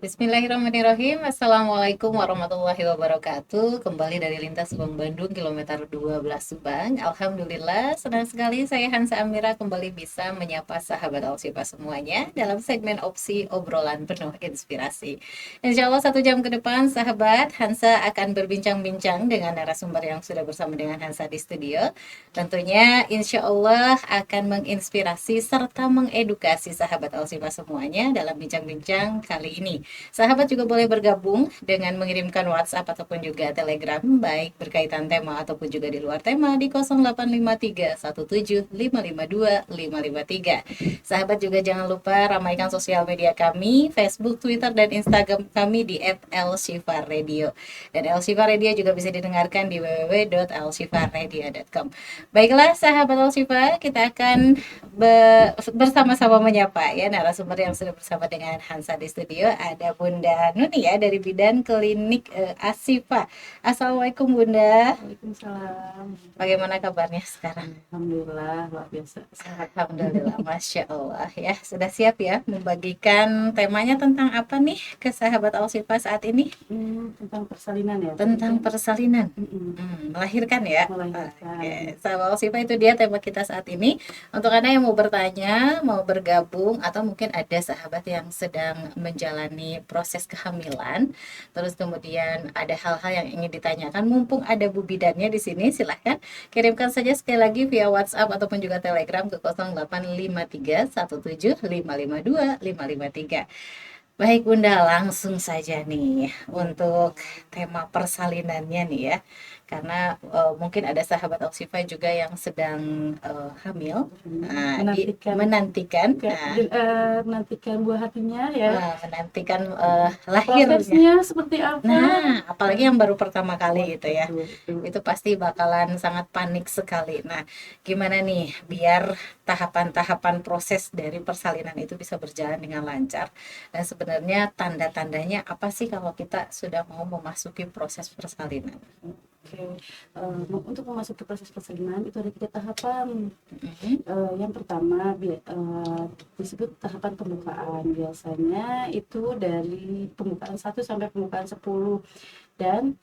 Bismillahirrahmanirrahim. Assalamualaikum warahmatullahi wabarakatuh. Kembali dari Lintas Subang Bandung, kilometer 12 Subang. Alhamdulillah, senang sekali saya Hansa Amira kembali bisa menyapa sahabat Alsifa semuanya dalam segmen opsi obrolan penuh inspirasi. Insya Allah 1 jam ke depan, sahabat Hansa akan berbincang-bincang dengan narasumber yang sudah bersama dengan Hansa di studio. Tentunya insya Allah akan menginspirasi serta mengedukasi sahabat Alsifa semuanya dalam bincang-bincang kali ini. Sahabat juga boleh bergabung dengan mengirimkan WhatsApp ataupun juga Telegram, baik berkaitan tema ataupun juga di luar tema di 085317552553. Sahabat juga jangan lupa ramaikan sosial media kami, Facebook, Twitter, dan Instagram kami di @lshifa_radio. Dan Lshifa Radio juga bisa didengarkan di www.lshifa_radio.com. Baiklah sahabat Lshifa, kita akan bersama-sama menyapa ya narasumber yang sudah bersama dengan Hansa di studio. Ada Bunda Nuni ya dari bidan klinik Asifa. Assalamualaikum Bunda. Waalaikumsalam. Bagaimana kabarnya sekarang? Alhamdulillah, luar biasa. Alhamdulillah, Masya Allah ya. Sudah siap ya membagikan temanya tentang apa nih ke sahabat Alsifa saat ini? Tentang persalinan ya. Tentang persalinan. Melahirkan ya. Melahirkan. Oke, sahabat Alsifa itu dia tema kita saat ini. Untuk Anda yang mau bertanya, mau bergabung, atau mungkin ada sahabat yang sedang menjalani proses kehamilan, terus kemudian ada hal-hal yang ingin ditanyakan, mumpung ada Bu Bidannya di sini, silahkan kirimkan saja sekali lagi via WhatsApp ataupun juga Telegram ke 085317552553. Baik Bunda, langsung saja nih untuk tema persalinannya nih ya. Karena mungkin ada sahabat Oksifa juga yang sedang hamil, menantikan, menantikan buah hatinya ya. menantikan lahirnya. Prosesnya seperti apa? Nah, apalagi yang baru pertama kali gitu ya. Betul. Itu pasti bakalan sangat panik sekali. Nah, gimana nih biar tahapan-tahapan proses dari persalinan itu bisa berjalan dengan lancar? Dan sebenarnya tanda-tandanya apa sih kalau kita sudah mau memasuki proses persalinan? Oke, untuk memasuki proses persalinan itu ada 3 tahapan. Yang pertama disebut tahapan pembukaan. Biasanya itu dari pembukaan 1 sampai pembukaan 10, dan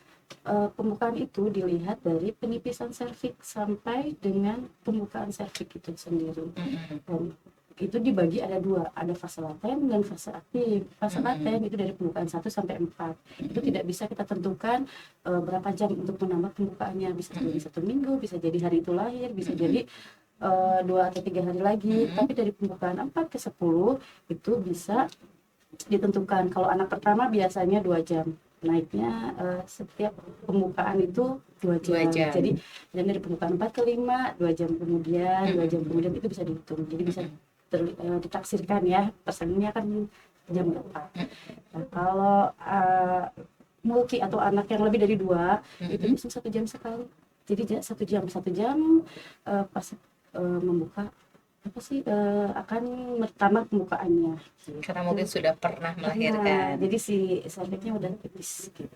pembukaan itu dilihat dari penipisan serviks sampai dengan pembukaan serviks itu sendiri. Dan itu dibagi ada 2, ada fase laten dan fase aktif. Fase laten itu dari pembukaan 1 sampai 4. Itu tidak bisa kita tentukan berapa jam untuk menambah pembukaannya. Bisa jadi 1 minggu, bisa jadi hari itu lahir, bisa jadi 2 atau 3 hari lagi. Tapi dari pembukaan 4 ke 10 itu bisa ditentukan. Kalau anak pertama biasanya 2 jam. Naiknya setiap pembukaan itu 2 jam. Jadi dari pembukaan 4 ke 5, 2 jam kemudian, 2 jam kemudian itu bisa dihitung. Jadi bisa ditaksirkan ya, persennya kan jam berapa. Nah, kalau multi atau anak yang lebih dari 2 itu bisa 1 jam sekali. Jadi 1 jam pas membuka akan bertambah pembukaannya gitu. Karena mungkin sudah pernah melahirkan. Jadi si serviknya udah tipis gitu.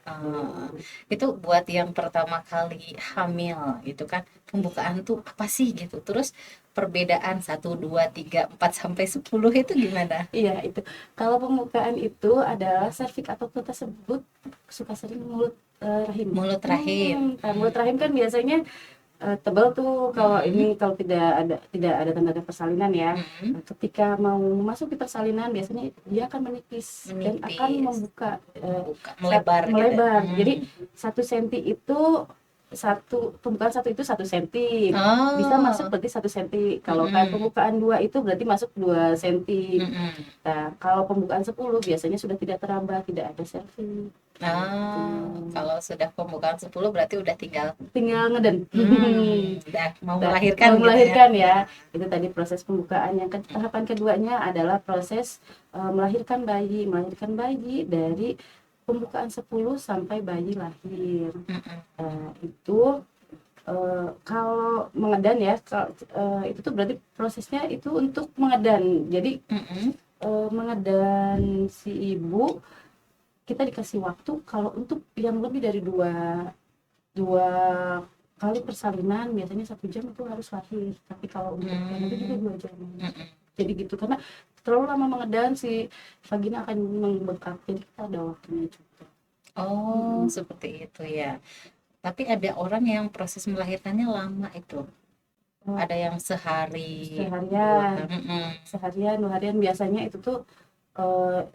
Itu buat yang pertama kali hamil itu kan, pembukaan tuh apa sih gitu. Terus perbedaan 1, 2, 3, 4 sampai 10 itu gimana? Iya, itu. Kalau pembukaan itu adalah serviks atau kita sebut suka sering mulut rahim. Mulut rahim. Mulut rahim kan biasanya tebal tuh kalau ini, kalau tidak ada tanda persalinan ya. Ketika mau masuk di persalinan biasanya dia akan menipis. Dan akan membuka melebar gitu. Jadi 1 senti itu pembukaan 1 itu 1 senti. Bisa masuk berarti 1 senti. Kalau kayak pembukaan 2 itu berarti masuk 2 senti. Nah, kalau pembukaan 10 biasanya sudah tidak terambah, tidak ada serviks. Kalau sudah pembukaan 10 berarti udah tinggal ngeden. Udah mau melahirkan gitu ya. Itu tadi proses pembukaan. Yang tahapan keduanya adalah proses melahirkan bayi dari pembukaan 10 sampai bayi lahir. Itu kalau mengedan ya, itu tuh berarti prosesnya itu untuk mengedan. Jadi mengedan si ibu, kita dikasih waktu kalau untuk yang lebih dari dua kali persalinan biasanya 1 jam itu harus lahir. Tapi kalau untuk yang lebih juga 2 jam. jadi gitu, karena terlalu lama mengedan si vagina akan membengkak, jadi kita ada waktunya juga. Oh, Mm-mm. seperti itu ya. Tapi ada orang yang proses melahirkannya lama itu. Oh, Ada yang sehari, dua seharian hari. Mm-mm. seharian 2 harian biasanya itu tuh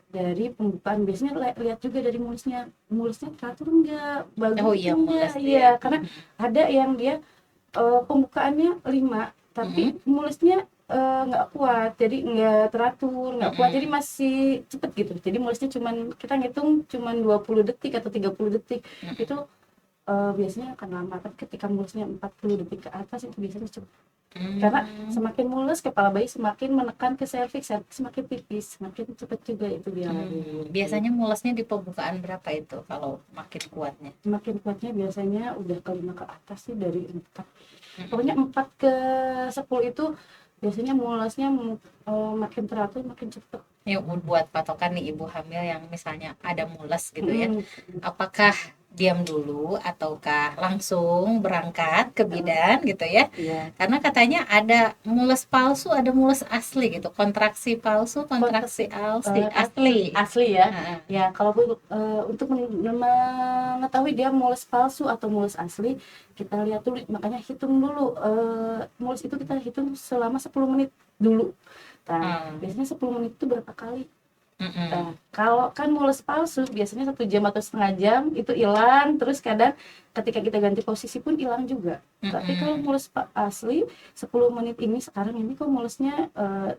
dari pembukaan biasanya lihat juga dari mulusnya teratur enggak, Oh bagus iya, enggak, mules iya dia. karena ada yang dia pembukaannya 5 tapi Mm-mm. mulusnya nggak kuat, jadi nggak teratur, nggak kuat, jadi Mm-mm. masih cepet gitu, jadi mulusnya cuman kita ngitung cuman 20 detik atau 30 detik itu Mm-mm. biasanya akan lama, tapi ketika mulusnya 40 detik ke atas itu biasanya cepet, karena Mm. semakin mulus kepala bayi semakin menekan ke serviks, semakin tipis semakin cepet juga itu dia lahir gitu. Biasanya mulesnya di pembukaan berapa itu kalau makin kuatnya? Semakin kuatnya biasanya udah ke 5 ke atas sih, dari 4, pokoknya Mm-mm. 4 ke 10 itu biasanya mulasnya makin teratur makin cepet. Ya, buat patokan nih ibu hamil yang misalnya ada mules gitu ya. Mm-mm. Apakah diam dulu ataukah langsung berangkat ke bidan gitu ya? Iya, Karena katanya ada mules palsu, ada mules asli gitu. Kontraksi palsu, kontraksi kontraksi asli, asli. asli ya. Heeh. Ya kalau untuk mengetahui dia mules palsu atau mules asli, kita lihat dulu, makanya hitung dulu mules itu kita hitung selama 10 menit dulu. Nah, Hmm. biasanya 10 menit itu berapa kali? Nah, Mm-mm. kalau kan mules palsu biasanya 1 jam atau setengah jam itu hilang, terus kadang ketika kita ganti posisi pun hilang juga. Tapi kalau Mm-mm. mules asli 10 menit ini, sekarang ini kok mulesnya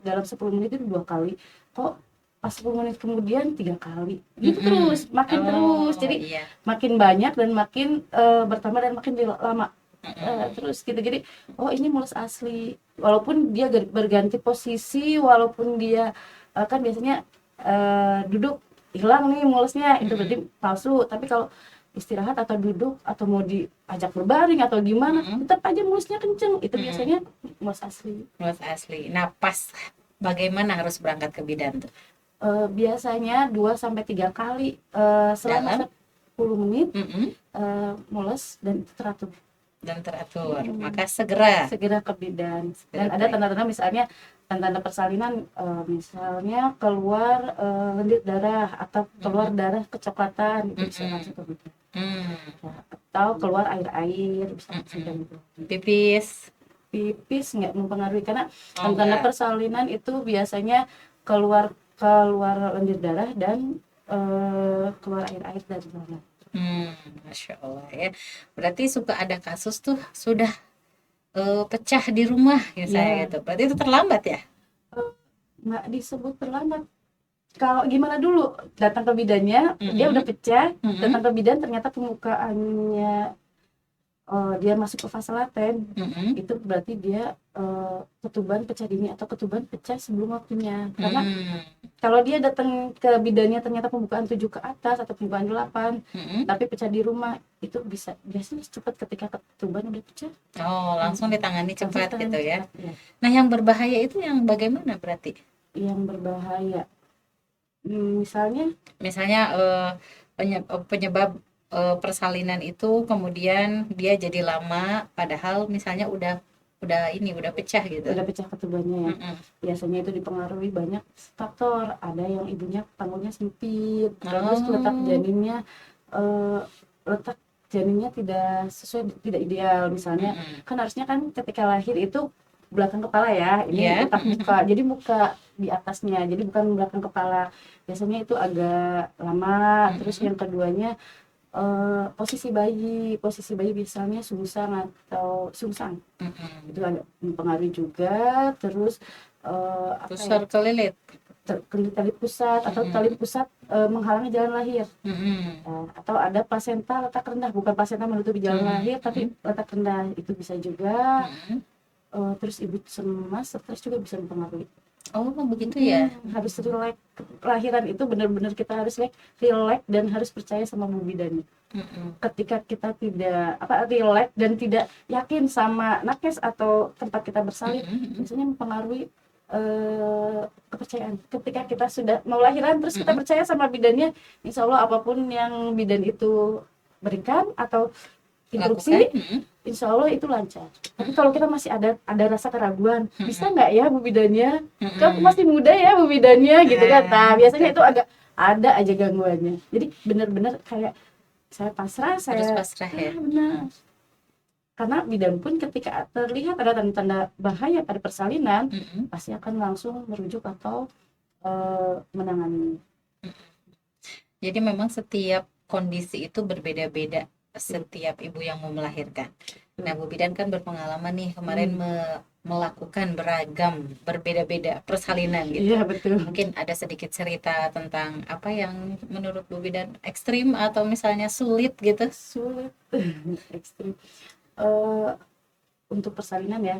dalam 10 menit itu 2 kali, kok pas 10 menit kemudian 3 kali, gitu Mm-mm. terus, makin terus. Oh Jadi iya. makin banyak dan makin bertambah dan makin lama. Mm-mm. Terus gitu, jadi oh ini mules asli, walaupun dia berganti posisi, walaupun dia kan biasanya duduk hilang nih mulesnya, itu berarti Mm-mm. palsu, tapi kalau istirahat atau duduk atau mau diajak berbaring atau gimana Mm-mm. tetap aja mulusnya kenceng, itu Mm-mm. biasanya mulus asli. Mules asli. Nah, pas bagaimana harus berangkat ke bidan tuh? Biasanya 2 sampai 3 kali selama Dalam 10 menit mm-mm. mules dan itu teratur. Dan teratur. Mm, Maka segera segera ke bidan. Dan segera ada pergi. tanda-tanda, misalnya tanda-tanda persalinan, misalnya keluar lendir darah atau keluar Mm-mm. darah kecoklatan, itu bisa Mm-mm. langsung ke bidan. Mm. Ya, atau keluar air-air bisa langsung ke Mm-mm. bidan. Pipis. Pipis nggak mempengaruhi, karena Oh tanda-tanda enggak. persalinan itu biasanya keluar keluar lendir darah dan keluar air-air dari darah. Masya Allah ya. Berarti suka ada kasus tuh sudah pecah di rumah misalnya Ya, gitu. Berarti itu terlambat ya? nggak disebut terlambat. Kalau gimana dulu, datang ke bidannya dia udah Mm-mm. pecah, datang Mm-mm. ke bidan ternyata pembukaannya dia masuk ke fase laten, Mm-mm. itu berarti dia ketuban pecah dini atau ketuban pecah sebelum waktunya. Karena Mm-mm. kalau dia datang ke bidannya ternyata pembukaan 7 ke atas atau pembukaan 8 Mm-mm. tapi pecah di rumah, itu bisa biasanya cepat ketika ketuban udah pecah. Oh, langsung Mm-mm. ditangani Langsung cepat gitu ditangani ya. cepat ya. Nah, yang berbahaya itu yang bagaimana berarti? Yang berbahaya, misalnya Misalnya penyebab persalinan itu kemudian dia jadi lama, padahal misalnya udah ini udah pecah gitu. udah pecah ketubannya ya. Mm-mm. Biasanya itu dipengaruhi banyak faktor, ada yang ibunya panggulnya sempit, terus Oh. eh, letak janinnya tidak sesuai, tidak ideal, misalnya Mm-mm. kan harusnya kan ketika lahir itu belakang kepala ya, ini Ya. letak muka, jadi muka di atasnya, jadi bukan belakang kepala, biasanya itu agak lama. Terus Mm-mm. yang keduanya posisi bayi misalnya sungsang atau sungsang, itu Mm-mm. agak mempengaruhi juga. Terus apa ya, Pusar kelilit. tali pusat atau tali Mm-mm. pusat menghalangi jalan lahir. Mm-mm. Atau ada plasenta letak rendah, bukan plasenta menutupi jalan lahir tapi Mm-mm. letak rendah, itu bisa juga. Mm-mm. Terus ibu cemas, stres juga bisa mempengaruhi. Oh, begitu ya. Harus relax, kelahiran itu benar-benar kita harus relax dan harus percaya sama bu bidannya. Mm-mm. Ketika kita tidak relax dan tidak yakin sama nakes atau tempat kita bersalin, Mm-mm. biasanya mempengaruhi kepercayaan. Ketika kita sudah mau lahiran terus kita percaya sama bidannya, insya Allah apapun yang bidan itu berikan atau instruksi, lakukan. insya Allah itu lancar. Tapi kalau kita masih ada rasa keraguan, bisa Mm-mm. nggak ya Bu Bidannya? Kan Mm-mm. masih muda ya Bu Bidannya gitu kan. Nah, biasanya itu Betul. agak ada aja gangguannya. Jadi benar-benar kayak saya pasrah, Harus saya pasrah ya. benar. Karena bidan pun ketika terlihat ada tanda-tanda bahaya pada persalinan, Mm-mm. pasti akan langsung merujuk atau menangani. Jadi memang setiap kondisi itu berbeda-beda setiap ibu yang mau melahirkan. Nah, Bu Bidan kan berpengalaman nih kemarin Hmm. melakukan beragam berbeda-beda persalinan gitu. Iya betul. Mungkin ada sedikit cerita tentang apa yang menurut Bu Bidan ekstrim atau misalnya sulit gitu. Sulit ekstrim. Eh, untuk persalinan ya.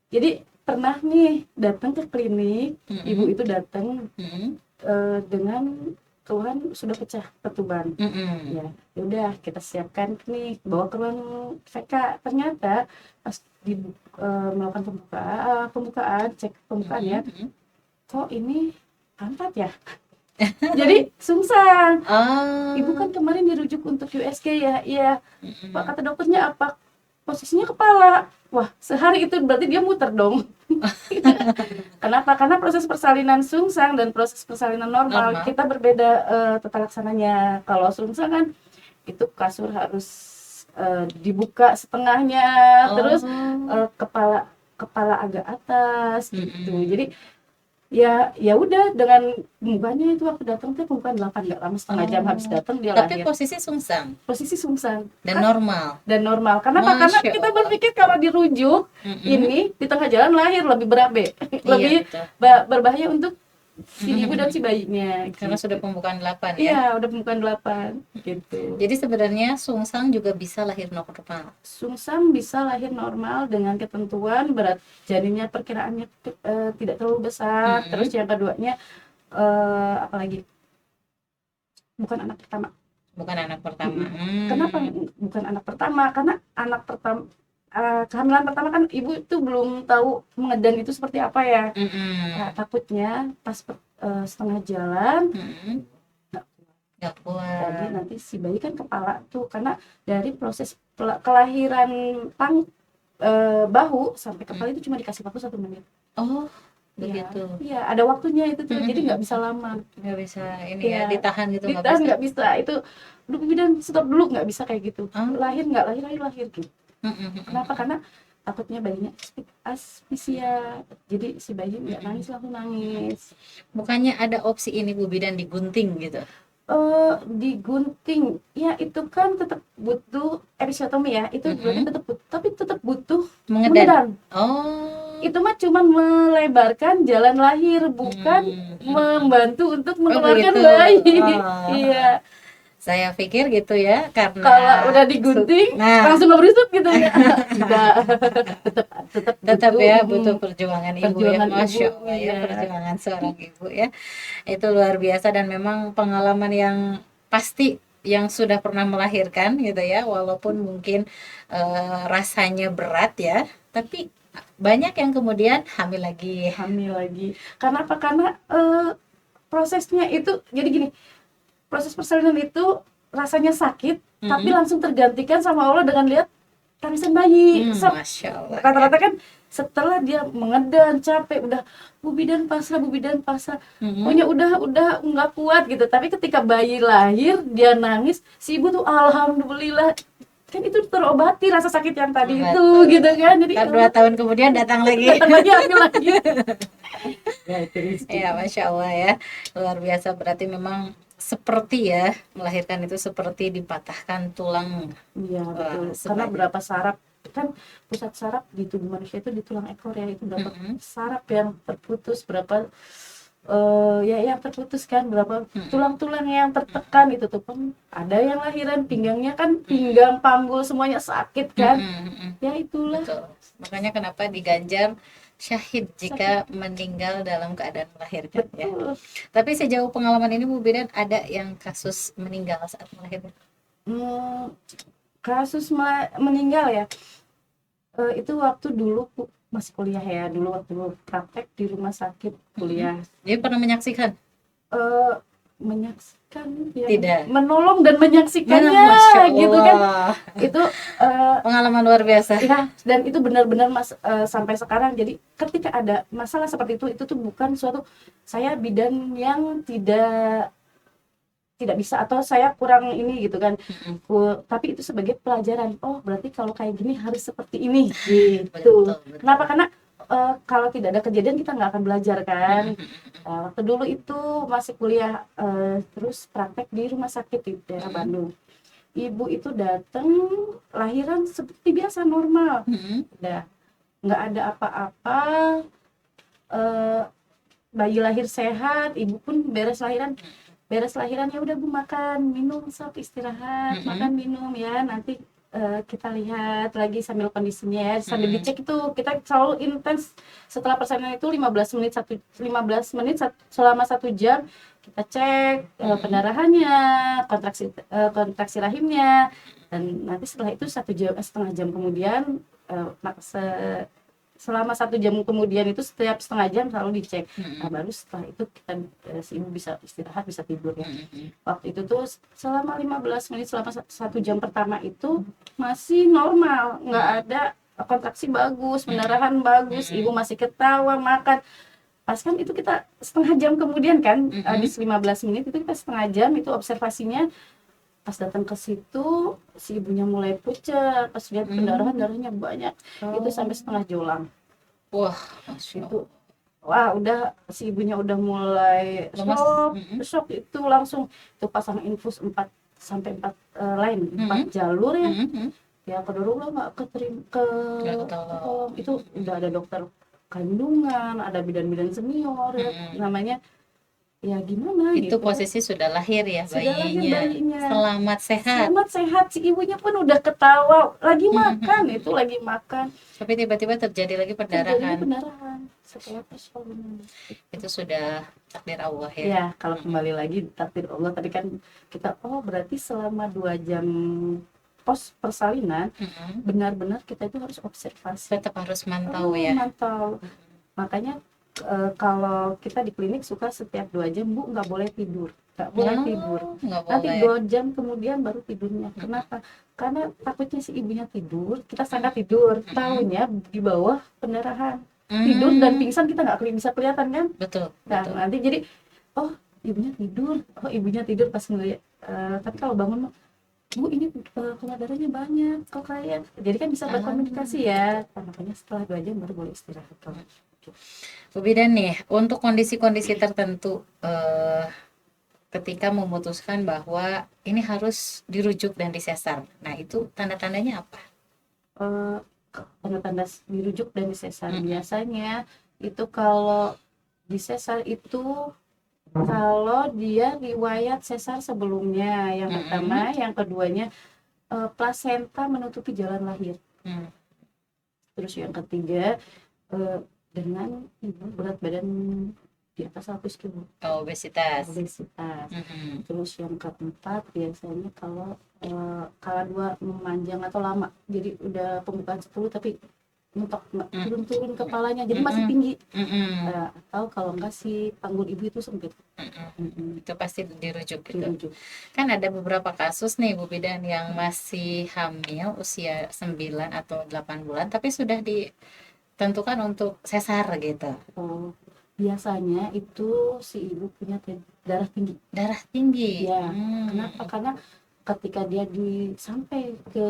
Jadi pernah nih datang ke klinik, ibu Mm-mm. itu datang Mm-mm. dengan keluhan sudah pecah ketuban. Mm-mm. Ya, ya udah kita siapkan nih bawa ke ruang VK. Ternyata pas melakukan pembukaan, cek pembukaan ya, Mm-mm. kok ini pantat ya? Jadi sungsang. Ibu Oh. kan kemarin dirujuk untuk USG ya. Iya, Pak, Mm-mm. kata dokternya apa? Posisinya kepala. Wah, sehari itu berarti dia muter dong. Kenapa? Karena proses persalinan sungsang dan proses persalinan normal Normal. kita berbeda tata laksananya. Kalau sungsang kan itu kasur harus dibuka setengahnya, terus Oh. kepala kepala agak atas gitu. Mm-mm. Jadi ya udah dengan pembukanya itu waktu datang tuh pembukaan 8, nggak lama, setengah jam habis Oh. datang dia Tapi lahir. posisi sungsang Posisi sungsang dan normal. dan normal. Kenapa? Karena Masya kita Allah. berpikir kalau dirujuk Mm-mm. ini di tengah jalan lahir lebih berabe, Iya lebih betul. berbahaya untuk si ibu dan si bayinya Karena sudah gitu. pembukaan 8 ya. Iya, udah pembukaan 8 gitu. Jadi sebenarnya sungsang juga bisa lahir normal. Sungsang bisa lahir normal dengan ketentuan berat janinnya perkiraannya tidak terlalu besar. Terus Mm-mm. yang keduanya apalagi bukan anak pertama. Bukan anak pertama. Mm-mm. Kenapa bukan anak pertama? Karena anak pertama kehamilan pertama kan ibu itu belum tahu mengedan itu seperti apa ya. Nah, Mm-mm. takutnya pas setengah jalan Mm-mm. Gak jadi kuat. nanti si bayi kan kepala tuh karena dari proses kelahiran bahu sampai kepala itu cuma dikasih waktu 1 menit. Oh, Iya, begitu. iya ada waktunya itu tuh, jadi nggak bisa Mm-mm. lama. Nggak bisa ini ya, Iya, ditahan gitu nggak ditahan bisa. nggak bisa itu. Dulu bidan stop dulu, nggak bisa kayak gitu. Oh. Lahir nggak lahir lahir lahir gitu. Kenapa? Mm-mm. Karena takutnya bayinya asphyxia, jadi si bayi nggak nangis langsung nangis. Bukannya ada opsi ini Bu Bidan digunting gitu. Digunting ya itu kan tetap butuh episiotomi ya, itu berarti Mm-mm. tetap butuh, tapi tetap butuh Mengedan. mengedan. Oh. Itu mah cuma melebarkan jalan lahir, bukan Hmm. membantu untuk Oh mengeluarkan begitu. bayi. Oh. Iya, Saya pikir gitu ya, karena kalau udah digunting nah, langsung ngeberisik gitu ya. Tidak, tetap tetap tetap butuh ya butuh perjuangan ibu ya, perjuangan ibu. Masya Allah ya, Iya, perjuangan seorang ibu ya. Itu luar biasa dan memang pengalaman yang pasti yang sudah pernah melahirkan gitu ya, walaupun mungkin rasanya berat ya, tapi banyak yang kemudian hamil lagi. hamil lagi. Karena apa? Karena prosesnya itu jadi gini, proses persalinan itu rasanya sakit, tapi Mm-mm. langsung tergantikan sama Allah dengan lihat tangisan bayi. Masya Allah ya. Rata-rata kan setelah dia mengedan capek udah Bu Bidan pasrah, Mm-mm. pokoknya udah nggak kuat gitu. Tapi ketika bayi lahir dia nangis, si ibu tuh alhamdulillah kan itu terobati rasa sakit yang tadi itu Betul. gitu kan. Jadi Ntar ya 2 tahun kemudian datang lagi. datang lagi hamil lagi. Ya itu rezeki. Ya, Masya Allah ya. Luar biasa berarti memang seperti ya, melahirkan itu seperti dipatahkan tulang. Iya Wah, betul. Karena sebanyak. berapa saraf kan, pusat saraf di tubuh manusia itu di tulang ekor ya, itu berapa Mm-mm. saraf yang terputus, berapa ya yang terputus kan, berapa Mm-mm. tulang-tulang yang tertekan itu tuh kan. Ada yang lahiran pinggangnya kan, pinggang, panggul semuanya sakit kan. Mm-mm. Mm-mm. Ya itulah Betul. Makanya kenapa diganjar syahid sakit. jika meninggal dalam keadaan melahirkan ya. Betul. Tapi sejauh pengalaman ini Bu Bidan ada yang kasus meninggal saat melahirkan? Hmm, kasus meninggal ya. Itu waktu dulu masih kuliah ya, dulu waktu praktek di rumah sakit Mm-mm. kuliah. Jadi pernah menyaksikan? Eh, menyaksikan, yang Tidak. menolong dan menyaksikannya Masya gitu kan. Allah. Itu Pengalaman luar biasa. ya, dan itu benar-benar sampai sekarang. Jadi ketika ada masalah seperti itu tuh bukan suatu saya bidan yang tidak bisa atau saya kurang ini gitu kan. Tapi itu sebagai pelajaran. Oh, berarti kalau kayak gini harus seperti ini gitu. Betul, betul. Kenapa? Karena kalau tidak ada kejadian kita nggak akan belajar kan. Waktu dulu itu masih kuliah, terus praktek di rumah sakit di daerah Bandung. Ibu itu datang lahiran seperti biasa normal, udah nggak ada apa-apa, eh, bayi lahir sehat, ibu pun beres lahiran ya udah Bu, makan minum sok istirahat, makan minum ya, nanti kita lihat lagi sambil kondisinya ya, sambil dicek. Itu kita selalu intens setelah persalinan itu 15 menit selama 1 jam kita cek pendarahannya, kontraksi rahimnya, dan nanti setelah itu 1 jam, setengah jam kemudian, selama 1 jam kemudian itu setiap setengah jam selalu dicek. Nah, baru setelah itu kita si ibu bisa istirahat, bisa tidur ya. Waktu itu tuh selama 15 menit, selama 1 jam pertama itu masih normal, nggak ada kontraksi bagus, pendarahan bagus, ibu masih ketawa, makan. Pas kan itu kita setengah jam kemudian kan, habis 15 menit itu kita setengah jam itu observasinya. Pas datang ke situ si ibunya mulai pucat, pas lihat darahnya banyak, itu sampai setengah jolang. Wah, Masya Itu Allah. wah, udah si ibunya udah mulai Lemas. shock itu langsung. Itu pasang infus 4 sampai 4 lain 4 jalur ya. Ya kedua nggak Nggak ketolong. ketolong. Itu udah ada dokter kandungan, ada bidan-bidan senior ya, namanya. Ya gimana Itu gitu kan. posisi sudah lahir ya Sudah lahir bayinya. bayinya. Selamat sehat. Selamat sehat, si ibunya pun udah ketawa, lagi makan, itu lagi makan. Tapi tiba-tiba terjadi lagi Terjadi pendarahan. pendarahan setelah persalinan. Itu sudah takdir Allah ya. Ya, kalau kembali lagi takdir Allah tadi kan kita, oh berarti selama 2 jam pos persalinan benar-benar kita itu harus observasi. Tetap harus mantau ya. Mantau. Makanya kalau kita di klinik suka setiap 2 jam Bu nggak boleh tidur, nggak boleh tidur. Nggak Nanti boleh. 2 jam kemudian baru tidurnya. Kenapa? Karena takutnya si ibunya tidur, kita sangka tidur, taunya di bawah pendarahan. Tidur dan pingsan kita nggak bisa kelihatan kan. Betul, Nah betul. nanti jadi oh ibunya tidur pas ngeliat, tapi kalau bangun Bu ini keluar darahnya banyak kok kayak, jadi kan bisa berkomunikasi ya. Nah, makanya setelah 2 jam baru boleh istirahat. Bu Bidan nih, untuk kondisi-kondisi tertentu ketika memutuskan bahwa ini harus dirujuk dan disesar. Nah, itu tanda-tandanya apa? Tanda-tanda dirujuk dan disesar biasanya itu kalau disesar itu kalau dia riwayat sesar sebelumnya, yang pertama, yang keduanya plasenta menutupi jalan lahir. Terus yang ketiga dengan ibu berat badan di atas 100 kilo. Obesitas. Terus yang keempat biasanya kalau dua memanjang atau lama, jadi udah pembukaan 10 tapi mentok turun kepalanya, jadi masih tinggi. Atau kalau enggak si panggul ibu itu sempit. Itu pasti dirujuk gitu. Kan ada beberapa kasus nih Bu Bidan yang masih hamil usia 9 atau 8 bulan tapi sudah ditentukan untuk sesar gitu. Biasanya itu si ibu punya darah tinggi. Darah tinggi. Ya. Kenapa? Karena ketika dia sampai ke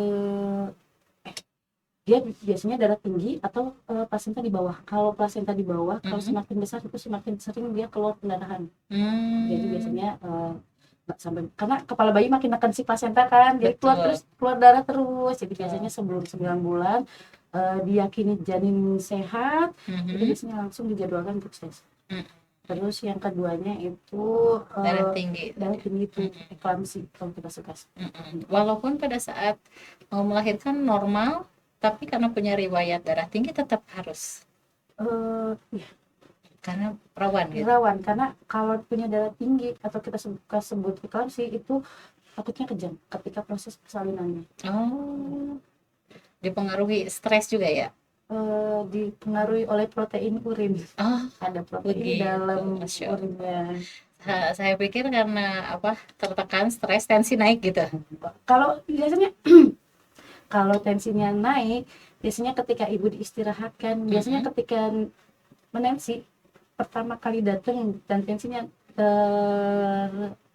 dia biasanya darah tinggi atau plasenta di bawah. Kalau plasenta di bawah, kalau semakin besar itu semakin sering dia keluar pendarahan. Jadi biasanya nggak sampai, karena kepala bayi makin nekan si plasenta kan, jadi keluar darah terus. Jadi biasanya sebelum 9 bulan diyakini janin sehat, itu biasanya langsung dijadwalkan untuk sesar. Terus yang keduanya itu darah tinggi itu eklamsi kalau kita suka. Walaupun pada saat mau melahirkan normal, tapi karena punya riwayat darah tinggi tetap harus ya. Karena rawan gitu. Rawan, karena kalau punya darah tinggi atau kita sebut eklamsi itu takutnya kejang ketika proses persalinannya. Dipengaruhi stres juga ya? Dipengaruhi oleh protein urin. Ada protein begitu. dalam urinnya. Saya pikir karena apa, tertekan, stres, tensi naik gitu. Kalau biasanya kalau tensinya naik, biasanya ketika ibu diistirahatkan, biasanya Mm-mm. ketika menensi pertama kali datang dan tensinya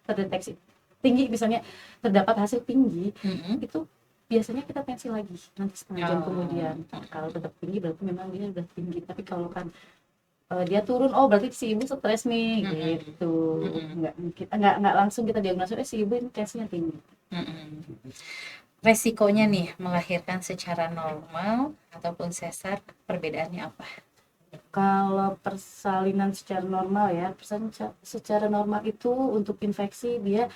terdeteksi tinggi, misalnya terdapat hasil tinggi, Mm-mm. itu biasanya kita tensi lagi nanti setengah jam Oh. kemudian. Kalau tetap tinggi berarti memang dia udah tinggi, tapi kalau kan dia turun, oh berarti si ibu stres nih Mm-mm. gitu. Mm-mm. Nggak langsung kita diagnosis si ibu ini tensinya tinggi. Mm-mm. Resikonya nih melahirkan secara normal ataupun sesar, perbedaannya apa? Kalau persalinan secara normal ya, persalinan secara normal itu untuk infeksi dia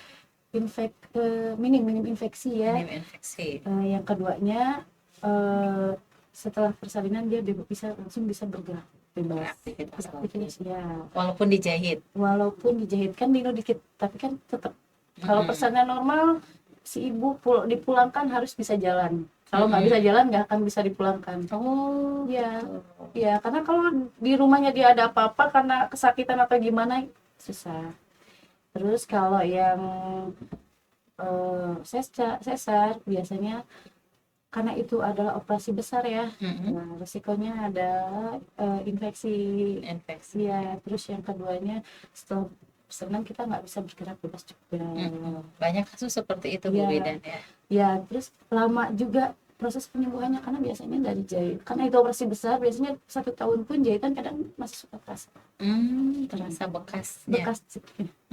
minim minim infeksi ya. Minim infeksi, Yang keduanya, eh, setelah persalinan dia langsung bisa bergerak bebas, beraktivitas lagi. beraktivitas ya. Walaupun dijahit. Walaupun dijahit kan dino dikit, tapi kan tetap kalau Mm-mm. persalinan normal si ibu dipulangkan harus bisa jalan. Kalau nggak bisa Mm-mm. jalan nggak akan bisa dipulangkan. Oh, Ya, gitu. ya karena kalau di rumahnya dia ada apa-apa karena kesakitan atau gimana susah. Terus kalau yang sesar biasanya karena itu adalah operasi besar ya. Mm-mm. Nah, resikonya ada infeksi Infeksi. ya. Terus yang keduanya setelah senang kita nggak bisa bergerak bebas juga. Mm-mm. Banyak kasus seperti itu Bu Ya, Bidan ya. ya terus lama juga proses penyembuhannya karena biasanya dari jahit. Karena itu operasi besar biasanya 1 tahun pun jahitan kadang masih suka terasa Terasa bekasnya. bekas.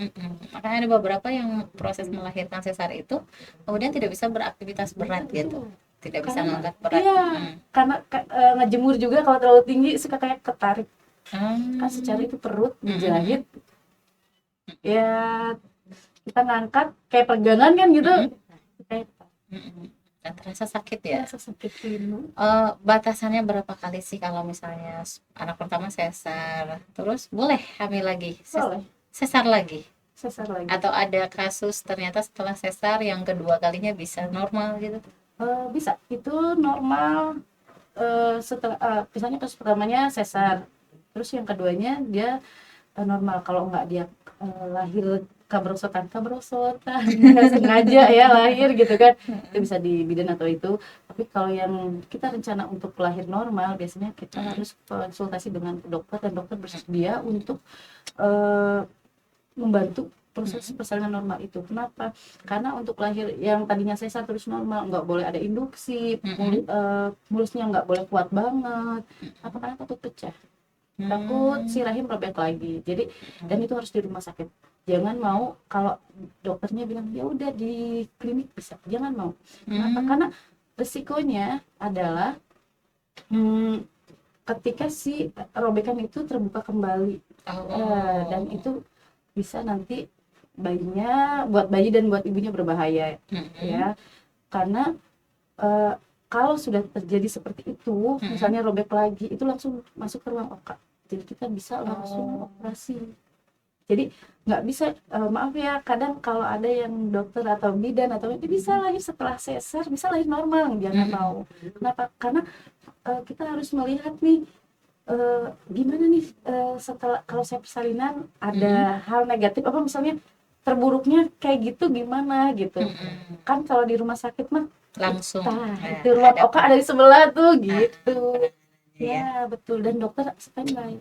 Mm-mm. Makanya ada beberapa yang proses melahirkan sesar itu kemudian tidak bisa beraktivitas berat gitu, Betul. tidak bisa Karena ngangkat berat. iya, karena ngejemur juga kalau terlalu tinggi suka kayak ketarik. Kan secara Hmm. itu perut Mm-mm. dijahit ya, kita ngangkat kayak pegangan kan gitu, Mm-mm. kayak Mm-mm. Dan terasa sakit ya. terasa sakit gitu. Batasannya berapa kali sih kalau misalnya anak pertama sesar, terus boleh hamil lagi, Boleh sesar lagi? sesar lagi. Atau ada kasus ternyata setelah sesar yang kedua kalinya bisa normal gitu? Bisa itu normal. Setelah misalnya kasus pertamanya sesar, terus yang keduanya dia normal. Kalau nggak dia lahir kabrosotan nggak sengaja ya lahir gitu kan, itu bisa di bidan atau itu. Tapi kalau yang kita rencana untuk lahir normal biasanya kita harus konsultasi dengan dokter dan dokter bersedia untuk eh, membantu proses persalinan normal itu. Kenapa? Karena untuk lahir yang tadinya sesar terus normal nggak boleh ada induksi, Mm-mm. mulusnya nggak boleh kuat banget. Apa karena takut pecah, takut si Hmm. rahim robek lagi. Jadi dan itu harus di rumah sakit. Jangan mau kalau dokternya bilang ya udah di klinik bisa. Jangan mau. Kenapa? Hmm. Karena resikonya adalah ketika si robekan itu terbuka kembali. Dan Oh. itu bisa nanti bayinya buat bayi dan buat ibunya berbahaya Mm-mm. ya. Karena eh, kalau sudah terjadi seperti itu Mm-mm. misalnya robek lagi itu langsung masuk ke ruang oka, jadi kita bisa langsung Oh. operasi. Jadi nggak bisa maaf ya, kadang kalau ada yang dokter atau bidan atau itu bisa lahir setelah sesar, bisa lahir normal, jangan Mm-mm. mau. Kenapa? Karena kita harus melihat nih gimana nih setelah kalau saya persalinan Mm-mm. ada hal negatif apa misalnya terburuknya kayak gitu gimana gitu. Mm-mm. Kan kalau di rumah sakit mah Langsung itu ruang ada oka ada di sebelah tuh gitu penanganannya ya, ya. Betul, dan dokter standby.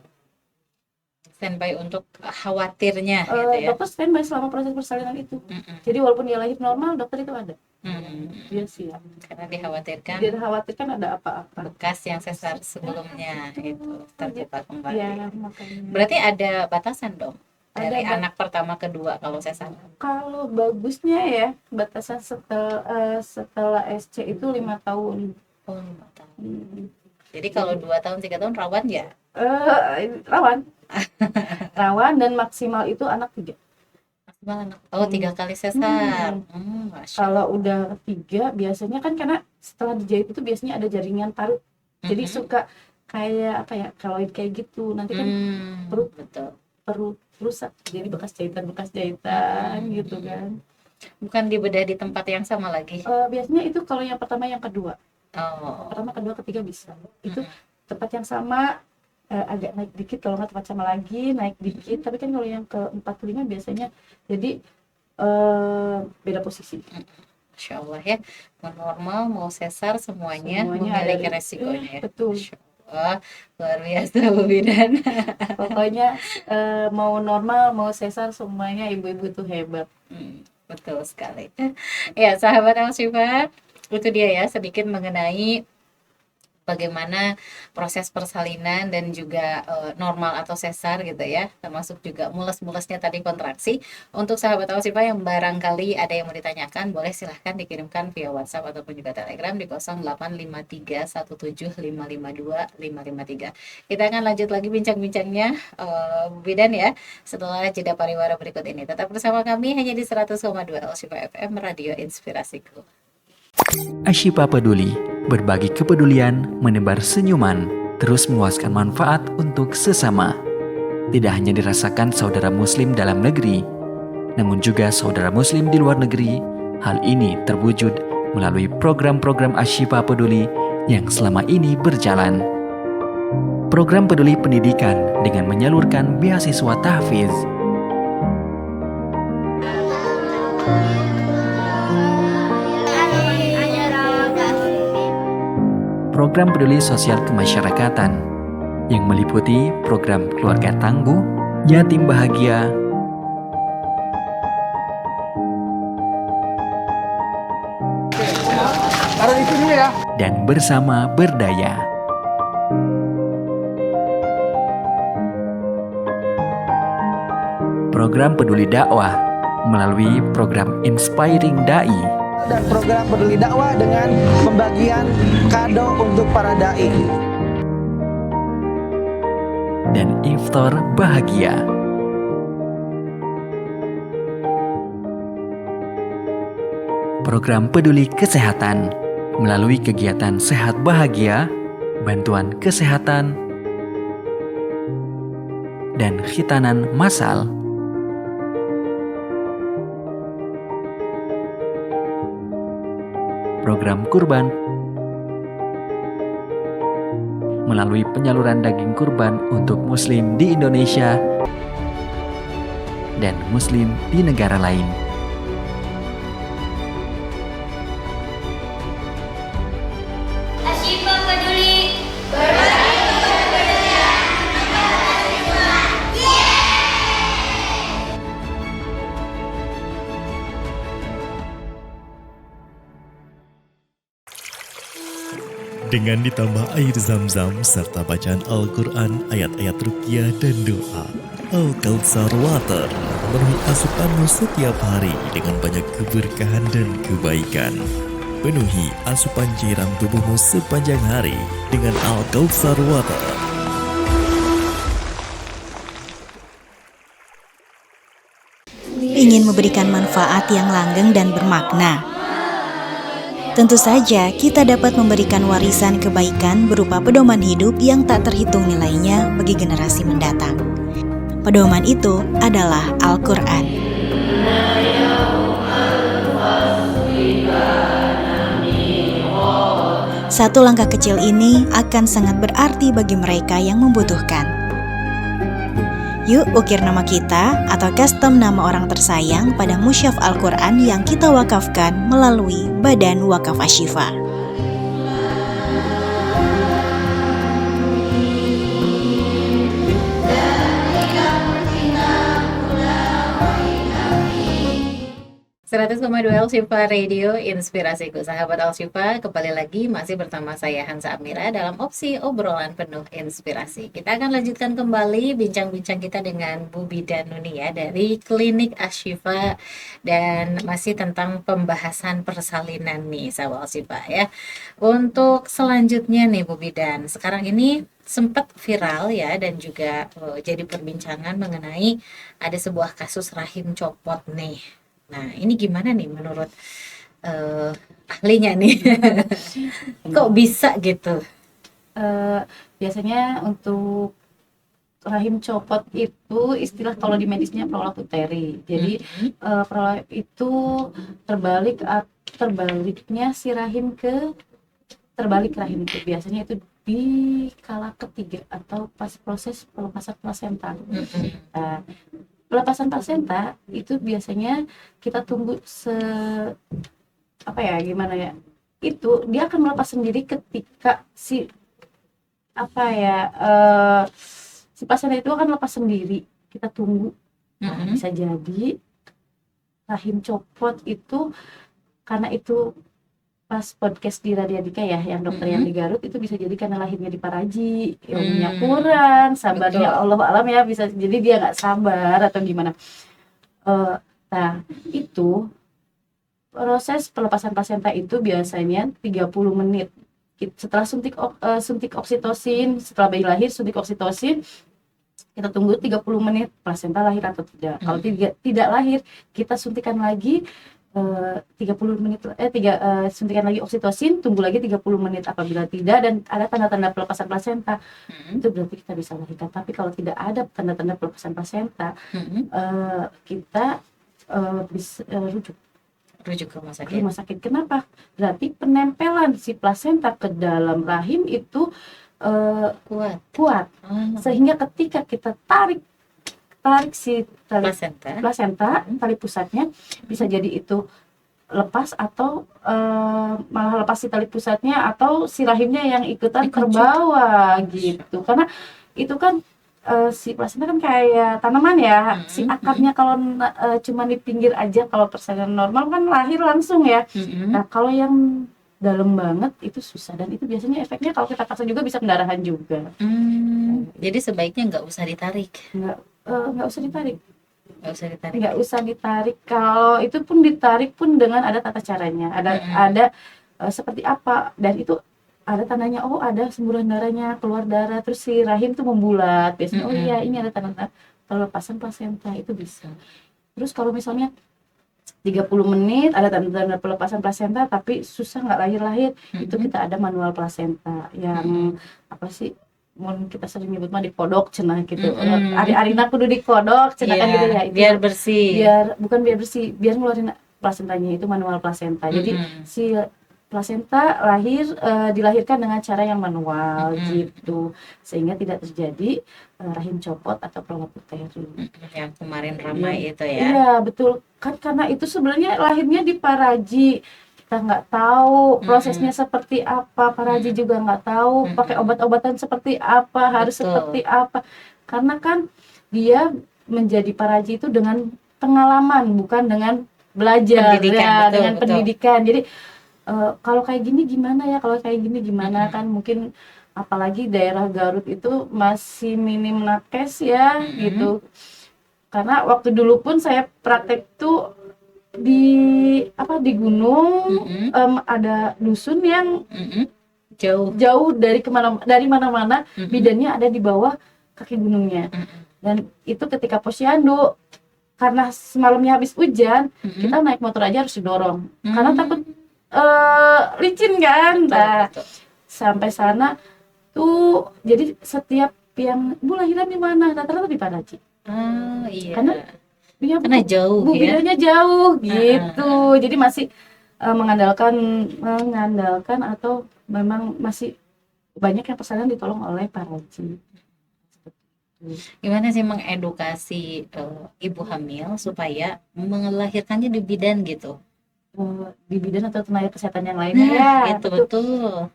standby untuk khawatirnya gitu ya. Dokter standby selama proses persalinan itu, Mm-mm. jadi walaupun dia lahir normal dokter itu ada, Mm-mm. dia siap. Karena dikhawatirkan Dia khawatirkan ada apa-apa. bekas yang sesar sebelumnya itu Betul. terbuka Ya kembali. makanya Berarti ada batasan dong ada dari anak pertama kedua kalau sesar? kalau bagusnya ya batasan setelah SC itu 5 tahun. Oh, 5 tahun. Hmm. Jadi kalau Jadi 2 tahun 3 tahun rawan ya? rawan rawan dan maksimal itu anak 3. Maksimal anak. Oh, 3 kali sesar. Hmm. Masya Kalau Allah. udah 3 biasanya kan karena setelah dijahit itu biasanya ada jaringan parut, jadi Mm-mm. suka kayak apa ya keloid kayak gitu, nanti kan perut Betul. perut rusak jadi bekas jahitan gitu Mm-mm. kan. Bukan dibedah di tempat yang sama lagi. Biasanya itu kalau yang pertama yang kedua, Oh. pertama kedua ketiga bisa itu Mm-mm. tempat yang sama, agak naik dikit, kalau nggak tempat sama lagi naik dikit, tapi kan kalau yang ke 4 ke 5 biasanya jadi beda posisi. Masya Allah ya, mau normal mau sesar semuanya Semuanya ada memiliki resikonya ya. betul. Masya Allah, luar biasa Bu Bidan. Pokoknya mau normal mau sesar semuanya ibu-ibu tuh hebat. Betul sekali. Ya, sahabat Al-Shifa, itu dia ya sedikit mengenai bagaimana proses persalinan dan juga normal atau sesar gitu ya, termasuk juga mules-mulesnya tadi kontraksi. Untuk sahabat Al-Shifa yang barangkali ada yang mau ditanyakan, boleh silahkan dikirimkan via WhatsApp ataupun juga Telegram di 085317552553. Kita akan lanjut lagi bincang-bincangnya Bu Bidan ya, setelah jeda pariwara berikut ini. Tetap bersama kami hanya di 100,2 Al-Shifa FM, Radio Inspirasiku. Ashifa Peduli, berbagi kepedulian, menebar senyuman, terus meluaskan manfaat untuk sesama. Tidak hanya dirasakan saudara muslim dalam negeri, namun juga saudara muslim di luar negeri. Hal ini terwujud melalui program-program Ashifa Peduli yang selama ini berjalan. Program peduli pendidikan dengan menyalurkan beasiswa tahfiz, program peduli sosial kemasyarakatan yang meliputi program keluarga tangguh, yatim bahagia, dan bersama berdaya. Program peduli dakwah melalui program Inspiring Dai dan program peduli dakwah dengan pembagian kado untuk para dai dan iftar bahagia. Program peduli kesehatan melalui kegiatan sehat bahagia, bantuan kesehatan, dan khitanan massal. Program kurban melalui penyaluran daging kurban untuk muslim di Indonesia dan muslim di negara lain. Ashifa Peduli, dengan ditambah air zam-zam serta bacaan Al-Quran, ayat-ayat ruqyah dan doa. Al-Kautsar Water memenuhi asupanmu setiap hari dengan banyak keberkahan dan kebaikan. Penuhi asupan cairan tubuhmu sepanjang hari dengan Al-Kautsar Water. Ingin memberikan manfaat yang langgeng dan bermakna. Tentu saja kita dapat memberikan warisan kebaikan berupa pedoman hidup yang tak terhitung nilainya bagi generasi mendatang. Pedoman itu adalah Al-Quran. Satu langkah kecil ini akan sangat berarti bagi mereka yang membutuhkan. Yuk ukir nama kita atau custom nama orang tersayang pada musyaf Al-Quran yang kita wakafkan melalui Badan Wakaf Ashifa. Al-Shifa Radio Inspirasiku. Sahabat Al-Shifa, kembali lagi masih bersama saya Hansa Amira dalam opsi obrolan penuh inspirasi. Kita akan lanjutkan kembali bincang-bincang kita dengan Bu Bidan Nuni ya dari Klinik Ashifa, dan masih tentang pembahasan persalinan nih sahabat Al-Shifa ya. Untuk selanjutnya nih Bu Bidan, sekarang ini sempat viral ya dan juga jadi perbincangan mengenai ada sebuah kasus rahim copot nih. Nah, ini gimana nih menurut ahlinya nih? Kok bisa gitu? Biasanya untuk rahim copot itu istilah kalau di medisnya prolaputeri. Jadi prolap itu terbaliknya si rahim ke terbalik rahim itu biasanya itu di kala ketiga atau pas proses pelepasan plasenta. Nah, pelepasan plasenta itu biasanya kita tunggu gimana ya? Itu dia akan melepas sendiri ketika si si plasenta itu akan lepas sendiri. Kita tunggu. Nah, bisa jadi rahim copot itu karena itu pas podcast di Radiadika ya, yang dokter yang di Garut, itu bisa jadi karena lahirnya di Paraji, ilmunya kurang, sabarnya Allah alam ya, bisa jadi dia nggak sabar atau gimana. Nah, itu proses pelepasan plasenta itu biasanya 30 menit. Setelah suntik oksitosin, setelah bayi lahir suntik oksitosin, kita tunggu 30 menit plasenta lahir atau tidak. Kalau tidak lahir, kita suntikan lagi 30 menit suntikan lagi oksitosin, tunggu lagi 30 menit. Apabila tidak dan ada tanda-tanda pelepasan plasenta, itu berarti kita bisa lahirkan. Tapi kalau tidak ada tanda-tanda pelepasan plasenta, kita bisa rujuk ke rumah sakit. Kenapa? Berarti penempelan si plasenta ke dalam rahim itu kuat. Sehingga ketika kita tarik si plasenta, tali pusatnya, bisa jadi itu lepas atau malah lepas si tali pusatnya atau si rahimnya yang ikutan terbawa gitu. Karena itu kan si plasenta kan kayak tanaman ya, si akarnya kalau cuma di pinggir aja, kalau persalinan normal kan lahir langsung ya. Nah, kalau yang dalam banget itu susah, dan itu biasanya efeknya kalau kita paksa juga bisa pendarahan juga. Jadi sebaiknya nggak usah ditarik. Nggak usah ditarik. Kalau itu pun ditarik pun dengan ada tata caranya, ada seperti apa, dan itu ada tandanya, ada semburan darahnya, keluar darah, terus si rahim tuh membulat biasanya. Iya, ini ada tanda pelepasan plasenta, itu bisa. Terus kalau misalnya 30 menit ada tanda-tanda pelepasan plasenta tapi susah nggak lahir-lahir, itu kita ada manual plasenta yang mun kita sering nyebut mah dikodok cenah gitu. Ari-arina kudu dikodok cenah kan gitu ya. Itu biar bersih. Biar bersih, biar ngeluarin plasentanya, itu manual plasenta. Jadi si plasenta dilahirkan dengan cara yang manual gitu, sehingga tidak terjadi rahim copot atau prolaputeri. Yang kemarin ramai itu ya. Iya, betul. Kan karena itu sebenarnya lahirnya di Paraji. Kita nggak tahu prosesnya seperti apa, Paraji juga nggak tahu pakai obat-obatan seperti apa, harus seperti apa. Karena kan dia menjadi Paraji itu dengan pengalaman, bukan dengan belajar, dengan pendidikan. Jadi kalau kayak gini gimana ya, kalau kayak gini gimana, kan mungkin apalagi daerah Garut itu masih minim nakes ya gitu. Karena waktu dulu pun saya praktek tuh di gunung, ada dusun yang jauh dari mana-mana, bidannya ada di bawah kaki gunungnya. Dan itu ketika posyandu, karena semalamnya habis hujan, kita naik motor aja harus didorong karena takut licin kan. Nah, sampai sana tuh, jadi setiap yang ibu lahiran di mana, rata-rata di Paraji. Iya. Karena jauh ya, bidanya jauh gitu. Jadi masih mengandalkan atau memang masih banyak yang pesanan ditolong oleh Paraji. Gimana sih mengedukasi ibu hamil supaya melahirkannya di bidan gitu? Di bidan atau tenaga kesehatan yang lainnya itu betul.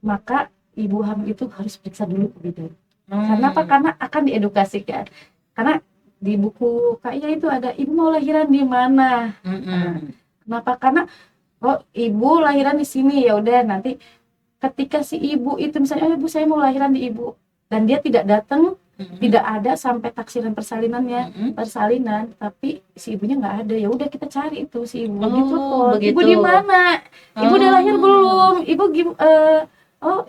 Maka ibu hamil itu harus periksa dulu ke bidan. Karena apa? Karena akan diedukasikan. Karena di buku KIA itu ada ibu mau lahiran di mana. Kenapa? Karena ibu lahiran di sini, ya udah, nanti ketika si ibu itu misalnya ibu saya mau lahiran di ibu, dan dia tidak datang, tidak ada sampai taksiran persalinan, tapi si ibunya nggak ada, ya udah kita cari itu si ibu. Ibu di mana? Ibu udah lahir belum? Ibu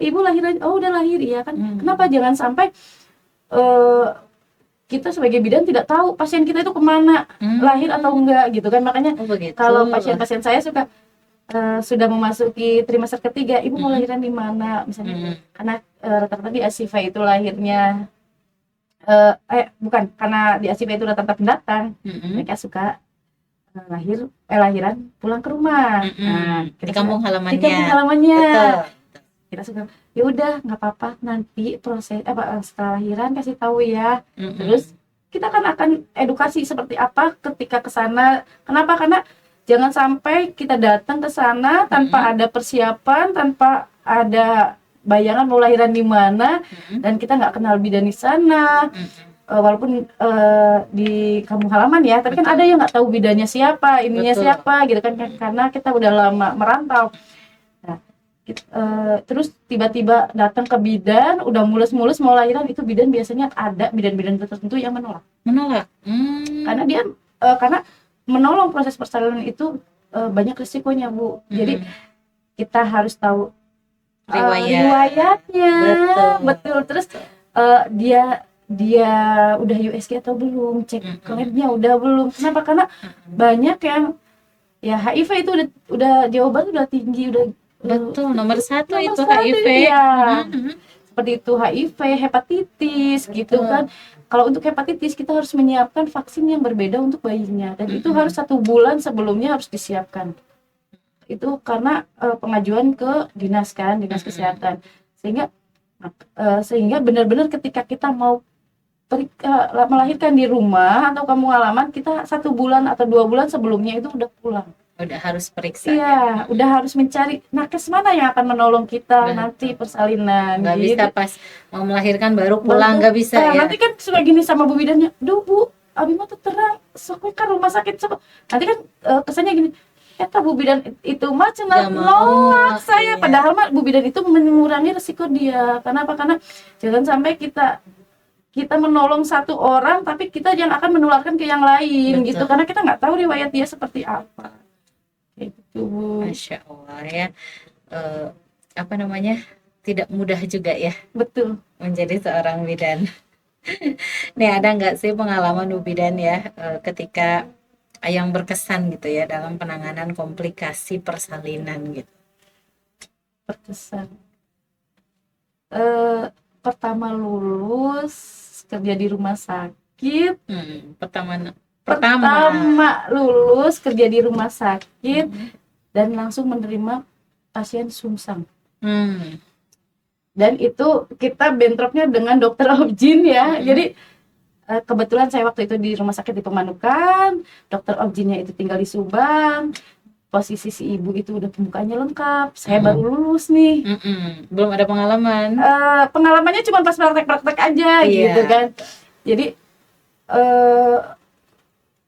ibu lahiran, udah lahir ya kan. Kenapa jangan sampai kita sebagai bidan tidak tahu pasien kita itu kemana, lahir atau enggak gitu kan. Makanya kalau pasien-pasien saya sudah memasuki trimester ketiga, ibu mau lahiran di mana misalnya, karena rata-rata di Asifa itu lahirnya bukan, karena di Asifa itu rata-rata pendatang, mereka suka lahiran pulang ke rumah, di kampung halamannya. Betul. kita suka ya udah nggak apa-apa, nanti proses setelah lahiran kasih tahu ya. Terus kita kan akan edukasi seperti apa ketika ke sana. Kenapa? Karena jangan sampai kita datang ke sana tanpa ada persiapan, tanpa ada bayangan mau lahiran di mana, dan kita nggak kenal bidan di sana. Walaupun di kampung halaman ya, tapi kan ada yang nggak tahu bidannya siapa, ininya siapa gitu kan, karena kita udah lama merantau. Nah, terus tiba-tiba datang ke bidan, udah mulus-mulus mau lahiran, itu bidan biasanya ada bidan-bidan tertentu yang menolak. Karena dia karena menolong proses persalinan itu banyak risikonya, Bu. Jadi kita harus tahu riwayatnya, betul. Terus dia udah USG atau belum, cek labnya udah belum. Kenapa? Karena banyak yang ya HIV itu udah jawaban udah tinggi, udah betul nomor satu itu satu, HIV ya. Seperti itu HIV, hepatitis gitu kan. Kalau untuk hepatitis kita harus menyiapkan vaksin yang berbeda untuk bayinya, dan itu harus 1 bulan sebelumnya harus disiapkan. Itu karena pengajuan ke dinas kesehatan, sehingga benar-benar ketika kita mau melahirkan di rumah atau kampung halaman, kita 1 bulan atau 2 bulan sebelumnya itu udah pulang. Udah harus periksa. Iya, udah harus mencari nakes mana yang akan menolong kita nanti persalinan. Nggak bisa pas mau melahirkan baru pulang, nggak bisa ya. Nanti kan suka gini sama bu bidannya, duh Bu, abi mah terang, sok kan rumah sakit sok. Nanti kan kesannya gini, eta bu bidan itu mah cenah nolak saya. Padahal mah bu bidan itu mengurangi resiko dia. Kenapa? Karena jangan sampai kita menolong 1 orang tapi kita yang akan menularkan ke yang lain. Betul. Gitu, karena kita nggak tahu riwayat dia seperti apa. Itu. Masya Allah ya, tidak mudah juga ya. Betul. Menjadi seorang bidan. Nih ada nggak sih pengalaman Bu Bidan ya ketika yang berkesan gitu ya dalam penanganan komplikasi persalinan gitu? Berkesan. Pertama lulus kerja di rumah sakit. Pertama lulus kerja di rumah sakit dan langsung menerima pasien sungsang. Dan itu kita bentroknya dengan dokter Objin ya. Jadi kebetulan saya waktu itu di rumah sakit di Pemanukan, dokter Objinnya itu tinggal di Subang. Posisi si ibu itu udah pembukanya lengkap. Saya baru lulus nih. Belum ada pengalaman. Pengalamannya cuma pas praktek-praktek aja gitu kan. Jadi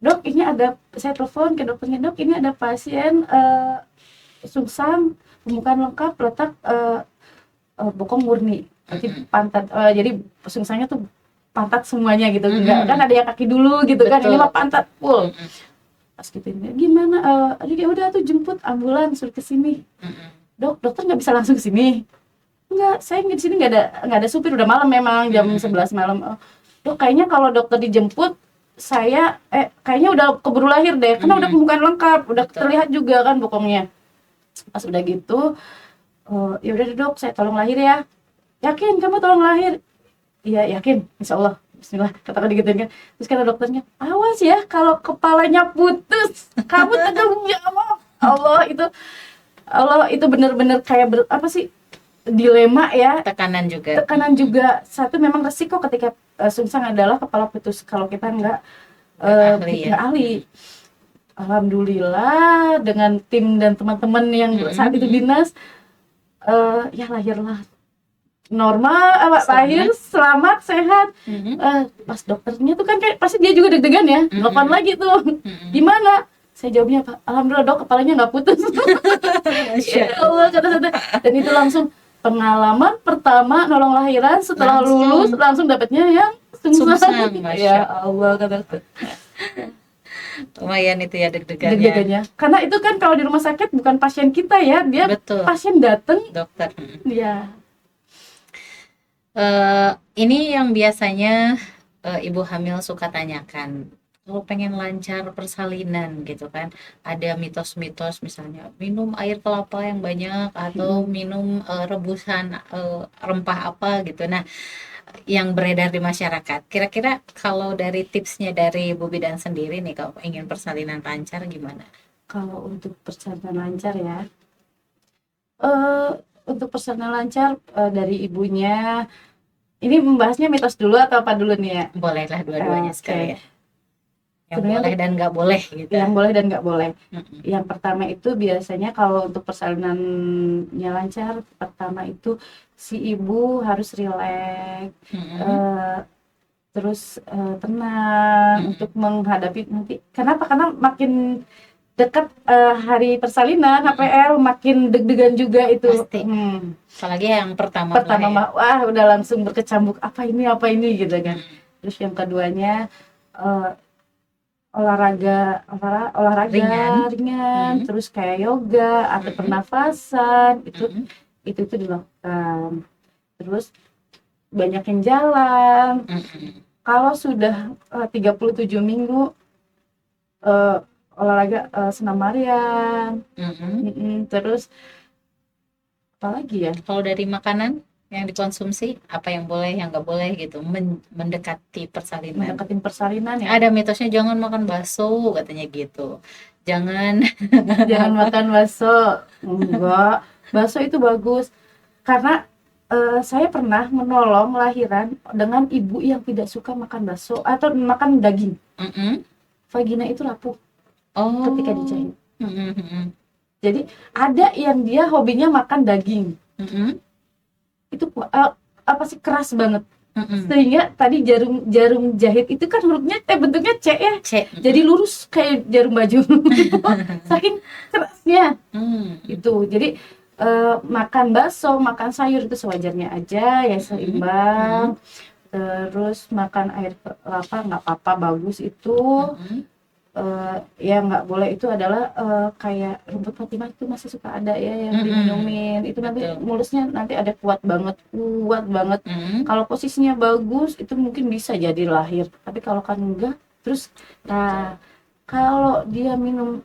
dok, ini ada, saya telepon ke dokternya, dok ini ada pasien sungsang, pembukaan lengkap, letak bokong murni, jadi pantat, jadi sungsangnya tuh pantat semuanya gitu, enggak kan ada yang kaki dulu gitu. Betul. Kan ini mah pantat full. Pas gitu gimana, ya udah tuh jemput ambulans suruh ke sini. Dok, dokter nggak bisa langsung ke sini? Enggak, saya di sini nggak ada supir, udah malam memang jam 11 malam. Dok, kayaknya kalau dokter dijemput saya kayaknya udah keburu lahir deh, karena udah pembukaan lengkap, udah terlihat juga kan bokongnya. Pas udah gitu, ya udah dok, saya tolong lahir ya. Yakin kamu tolong lahir? Iya yakin, insya Allah. Bismillah, katakan digituin kan. Terus kata dokternya, awas ya kalau kepalanya putus, kamu tanggung jawab. Allah itu benar-benar kayak dilema ya. Tekanan juga. Satu memang resiko ketika sungsang adalah kepala putus kalau kita nggak ahli. Alhamdulillah dengan tim dan teman-teman yang saat itu dinas, ya lahirlah normal, lahir selamat sehat. Pas dokternya tuh kan kayak pasti dia juga deg-degan ya, telepon lagi tuh, gimana? Saya jawabnya apa? Alhamdulillah dok, kepalanya nggak putus. Ya Allah, kata-kata. Dan itu langsung pengalaman pertama nolong lahiran setelah lulus, langsung dapatnya yang sungsang. Ya Allah, kata-kata. Lumayan itu ya deg-degannya. Karena itu kan kalau di rumah sakit bukan pasien kita ya, dia pasien datang dokter. Iya. Ini yang biasanya ibu hamil suka tanyakan. Kalau pengen lancar persalinan gitu kan, ada mitos-mitos misalnya minum air kelapa yang banyak atau minum rebusan rempah apa gitu. Nah, yang beredar di masyarakat, kira-kira kalau dari tipsnya dari Bu Bidan sendiri nih, kalau ingin persalinan lancar gimana? Kalau untuk persalinan lancar ya, untuk persalinan lancar dari ibunya, ini membahasnya mitos dulu atau apa dulu nih ya? Bolehlah dua-duanya Oke. sekali ya. Yang Sebenarnya boleh dan nggak boleh gitu. Yang boleh dan nggak boleh. Mm-mm. Yang pertama itu biasanya kalau untuk persalinannya lancar, pertama itu si ibu harus rileks, Mm-mm. terus tenang Mm-mm. untuk menghadapi nanti. Kenapa? Karena makin dekat hari persalinan HPL makin deg-degan juga itu. Pasti. Apalagi yang pertama Pertama mulai ya. wah udah langsung berkecambuk apa ini gitu kan. Mm. Terus yang keduanya olahraga Ringan. ringan, Mm. terus kayak yoga atau Mm-mm. pernafasan itu Mm-mm. itu dilakukan. Terus banyakin jalan. Mm-mm. Kalau sudah 37 minggu olahraga senam harian. Mm-mm. Terus apa lagi ya? Kalau dari makanan yang dikonsumsi, apa yang boleh, yang nggak boleh gitu, mendekati persalinan. Mendekatin persalinan ya. Ada mitosnya jangan makan bakso katanya gitu. Jangan Jangan makan bakso. Enggak, bakso itu bagus karena saya pernah menolong lahiran dengan ibu yang tidak suka makan bakso atau makan daging. Mm-mm. Vagina itu rapuh Oh. ketika dijahit. Mm-mm. Jadi ada yang dia hobinya makan daging. Mm-mm. Itu apa sih keras banget. Mm-mm. Sehingga tadi jarum jahit itu kan hurufnya bentuknya C ya. C. Jadi lurus kayak jarum baju. Saking kerasnya. Itu. Jadi makan bakso, makan sayur itu sewajarnya aja ya, seimbang. Terus makan air kelapa nggak apa-apa, bagus itu. Yang nggak boleh itu adalah kayak rumput Fatimah itu masih suka ada ya yang diminumin. Itu nanti Betul. mulusnya nanti ada kuat banget. Kalau posisinya bagus itu mungkin bisa jadi lahir. Tapi kalau kan enggak, terus kalau dia minum.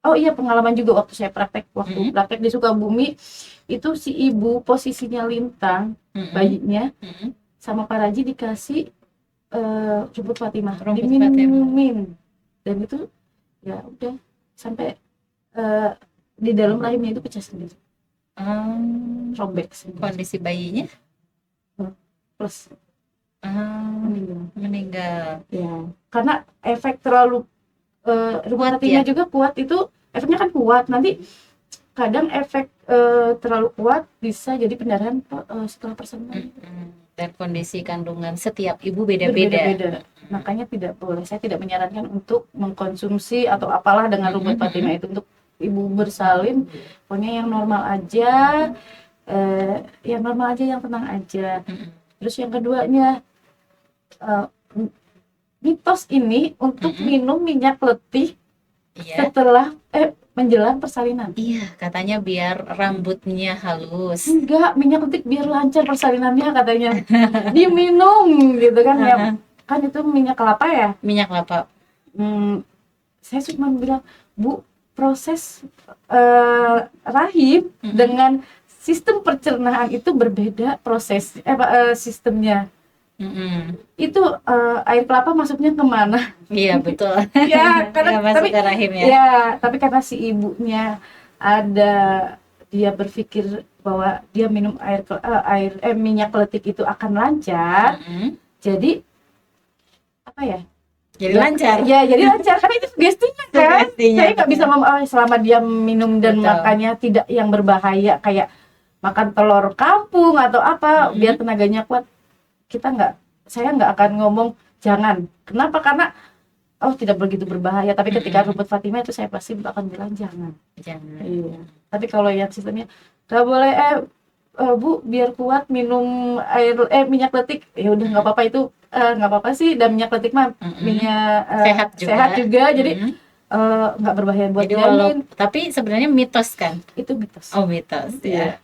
Oh iya, pengalaman juga waktu saya praktek di Sukabumi itu si ibu posisinya lintang bayinya sama Pak Raji dikasih rumput Fatimah diminumin dan itu ya udah sampai di dalam rahimnya itu pecah sendiri, robek sendiri. Kondisi bayinya Plus meninggal. ya karena efek terlalu rumput Kuat Fatimah ya? juga kuat, itu efeknya kan kuat, nanti kadang efek terlalu kuat bisa jadi pendarahan setelah persalinan. Dan kondisi kandungan setiap ibu beda-beda. Makanya tidak boleh, saya tidak menyarankan untuk mengkonsumsi atau apalah dengan rumput Fatimah itu untuk ibu bersalin. Pokoknya yang normal aja, yang tenang aja. Terus yang keduanya, mitos ini untuk minum minyak letih setelah menjelang persalinan. Iya, katanya biar rambutnya halus. Enggak, minyak letih biar lancar persalinannya katanya. Diminum gitu kan ya. Kan itu minyak kelapa ya? Minyak kelapa. Saya cuma bilang, Bu, proses rahim dengan sistem pencernaan itu berbeda proses sistemnya. Itu air kelapa masuknya kemana? Iya betul. Ya, karena masuk ke rahim ya. Ya, tapi karena si ibunya dia berpikir bahwa dia minum minyak keletik itu akan lancar. Jadi apa ya? Jadi lancar. Ya, jadi lancar karena itu sugestinya kan. Saya nggak bisa selama dia minum dan makannya tidak yang berbahaya kayak makan telur kampung atau apa biar tenaganya kuat. Saya nggak akan ngomong jangan. Kenapa? Karena tidak begitu berbahaya. Tapi ketika rumput Fatimah itu saya pasti akan bilang jangan. Iya. Tapi kalau yang sistemnya nggak boleh Bu biar kuat minum minyak letik, ya udah nggak apa-apa itu nggak apa-apa sih, dan minyak letik mah minyak sehat juga jadi nggak berbahaya buat janin. Tapi sebenarnya mitos kan? Itu mitos. Oh mitos ya.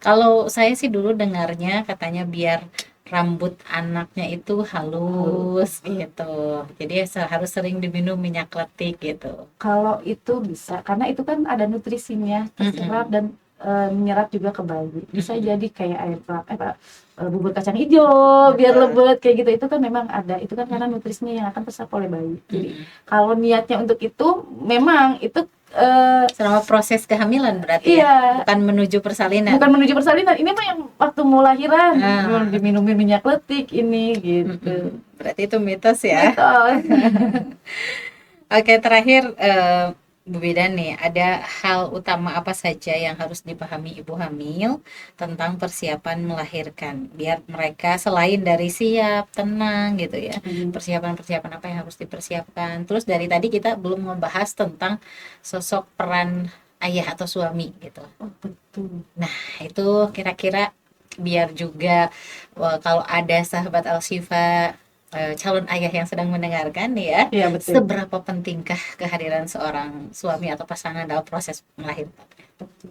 Kalau saya sih dulu dengarnya katanya biar rambut anaknya itu halus gitu. Jadi harus sering diminum minyak letik gitu. Kalau itu bisa, karena itu kan ada nutrisinya terserap dan menyerap juga ke bayi. Bisa jadi kayak air bubur kacang hijau biar lebet kayak gitu. Itu kan memang ada. Itu kan karena nutrisinya yang akan terserap oleh bayi. Jadi kalau niatnya untuk itu memang itu Selama proses kehamilan berarti iya, bukan menuju persalinan. bukan menuju persalinan. Ini mah yang waktu mau lahiran Ah. diminumin minyak letik ini gitu. Mm-mm. Berarti itu mitos ya. Mitos. Oke, terakhir Bu Bidan nih, ada hal utama apa saja yang harus dipahami ibu hamil tentang persiapan melahirkan, biar mereka selain dari siap, tenang gitu ya, persiapan-persiapan apa yang harus dipersiapkan. Terus dari tadi kita belum membahas tentang sosok peran ayah atau suami gitu. Oh, betul. Nah, itu kira-kira biar juga kalau ada sahabat Al-Shifa calon ayah yang sedang mendengarkan nih ya, Iya, betul. seberapa pentingkah kehadiran seorang suami atau pasangan dalam proses melahirkan? Betul.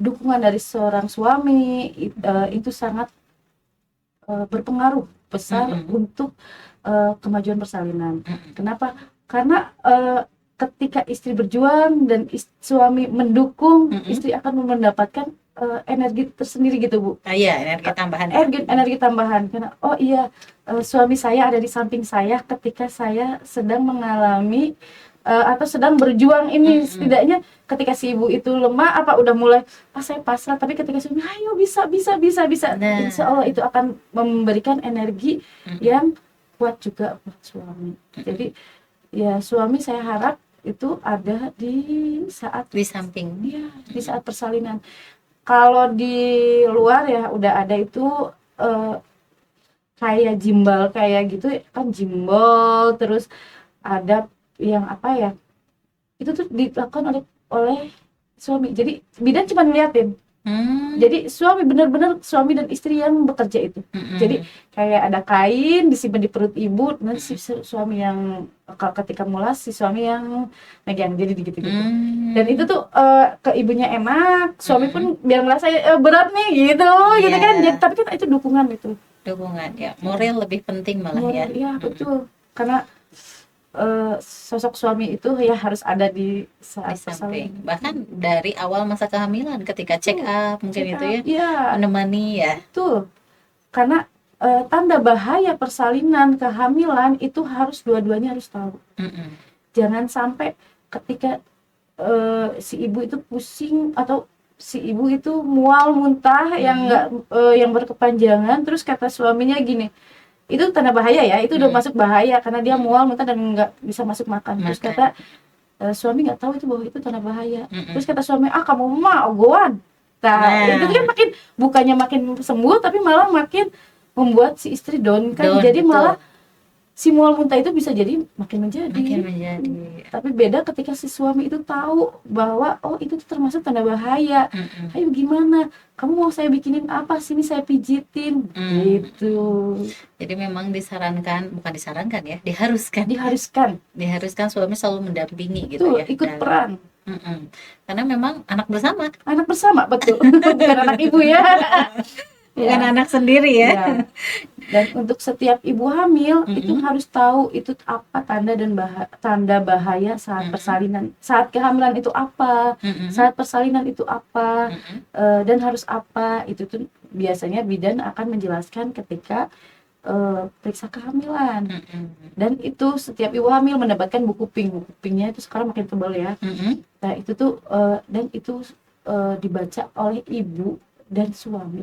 Dukungan dari seorang suami itu sangat berpengaruh besar untuk kemajuan persalinan. Kenapa? Karena ketika istri berjuang dan suami mendukung, istri akan mendapatkan energi tersendiri gitu, Bu. Iya, energi tambahan. Energi tambahan. Karena oh iya, suami saya ada di samping saya ketika saya sedang mengalami atau sedang berjuang ini. Setidaknya ketika si ibu itu lemah apa udah mulai saya pasrah, tapi ketika suami ayo bisa Nah. insya Allah itu akan memberikan energi yang kuat juga buat suami. Jadi ya suami saya harap itu ada di saat Di samping. ya, di saat persalinan. Kalau di luar ya udah ada itu kayak jimbal kayak gitu kan, jimbal, terus ada yang apa ya, itu tuh dilakukan oleh suami. Jadi bidan cuma ngeliatin. Jadi suami benar-benar suami dan istri yang bekerja itu. Jadi kayak ada kain disimpan di perut ibu, nanti si suami yang ketika mulas si suami yang megang, jadi gitu-gitu. Dan itu tuh ke ibunya enak, suami pun biar ngerasa berat nih gitu, gitu kan. Jadi, tapi kan itu dukungan itu. Dukungan ya, moral lebih penting malah ya. Iya betul, karena sosok suami itu ya harus ada di saat Di samping. persalinan. Bahkan dari awal masa kehamilan ketika check up mungkin itu ya, Iya, menemani ya. betul. Karena tanda bahaya persalinan kehamilan itu harus dua-duanya harus tahu. Jangan sampai ketika si ibu itu pusing atau si ibu itu mual muntah yang enggak yang berkepanjangan, terus kata suaminya gini, itu tanda bahaya ya, itu udah masuk bahaya karena dia mual muntah dan nggak bisa masuk makan. Terus kata suami nggak tahu itu bahwa itu tanda bahaya. Terus kata suami, kamu mah ogoan. Nah, itu kan makin bukannya makin sembuh tapi malah makin membuat si istri down kan. Jadi betul. malah si mual muntah itu bisa jadi makin menjadi. Tapi beda ketika si suami itu tahu bahwa oh itu tuh termasuk tanda bahaya. Ayo gimana? Kamu mau saya bikinin apa? Sini saya pijitin. Gitu. Jadi memang bukan disarankan ya, diharuskan suami selalu mendampingi gitu Tuh, ya. ikut peran. Karena memang anak bersama, Betul. Bukan anak ibu ya. bukan anak sendiri ya. Dan untuk setiap ibu hamil itu harus tahu itu apa tanda dan tanda bahaya saat persalinan, saat kehamilan itu apa, saat persalinan itu apa, dan harus apa. Itu tuh biasanya bidan akan menjelaskan ketika periksa kehamilan. Dan itu setiap ibu hamil mendapatkan buku pingnya itu sekarang makin tebal ya. Nah itu tuh dan itu dibaca oleh ibu dan suami.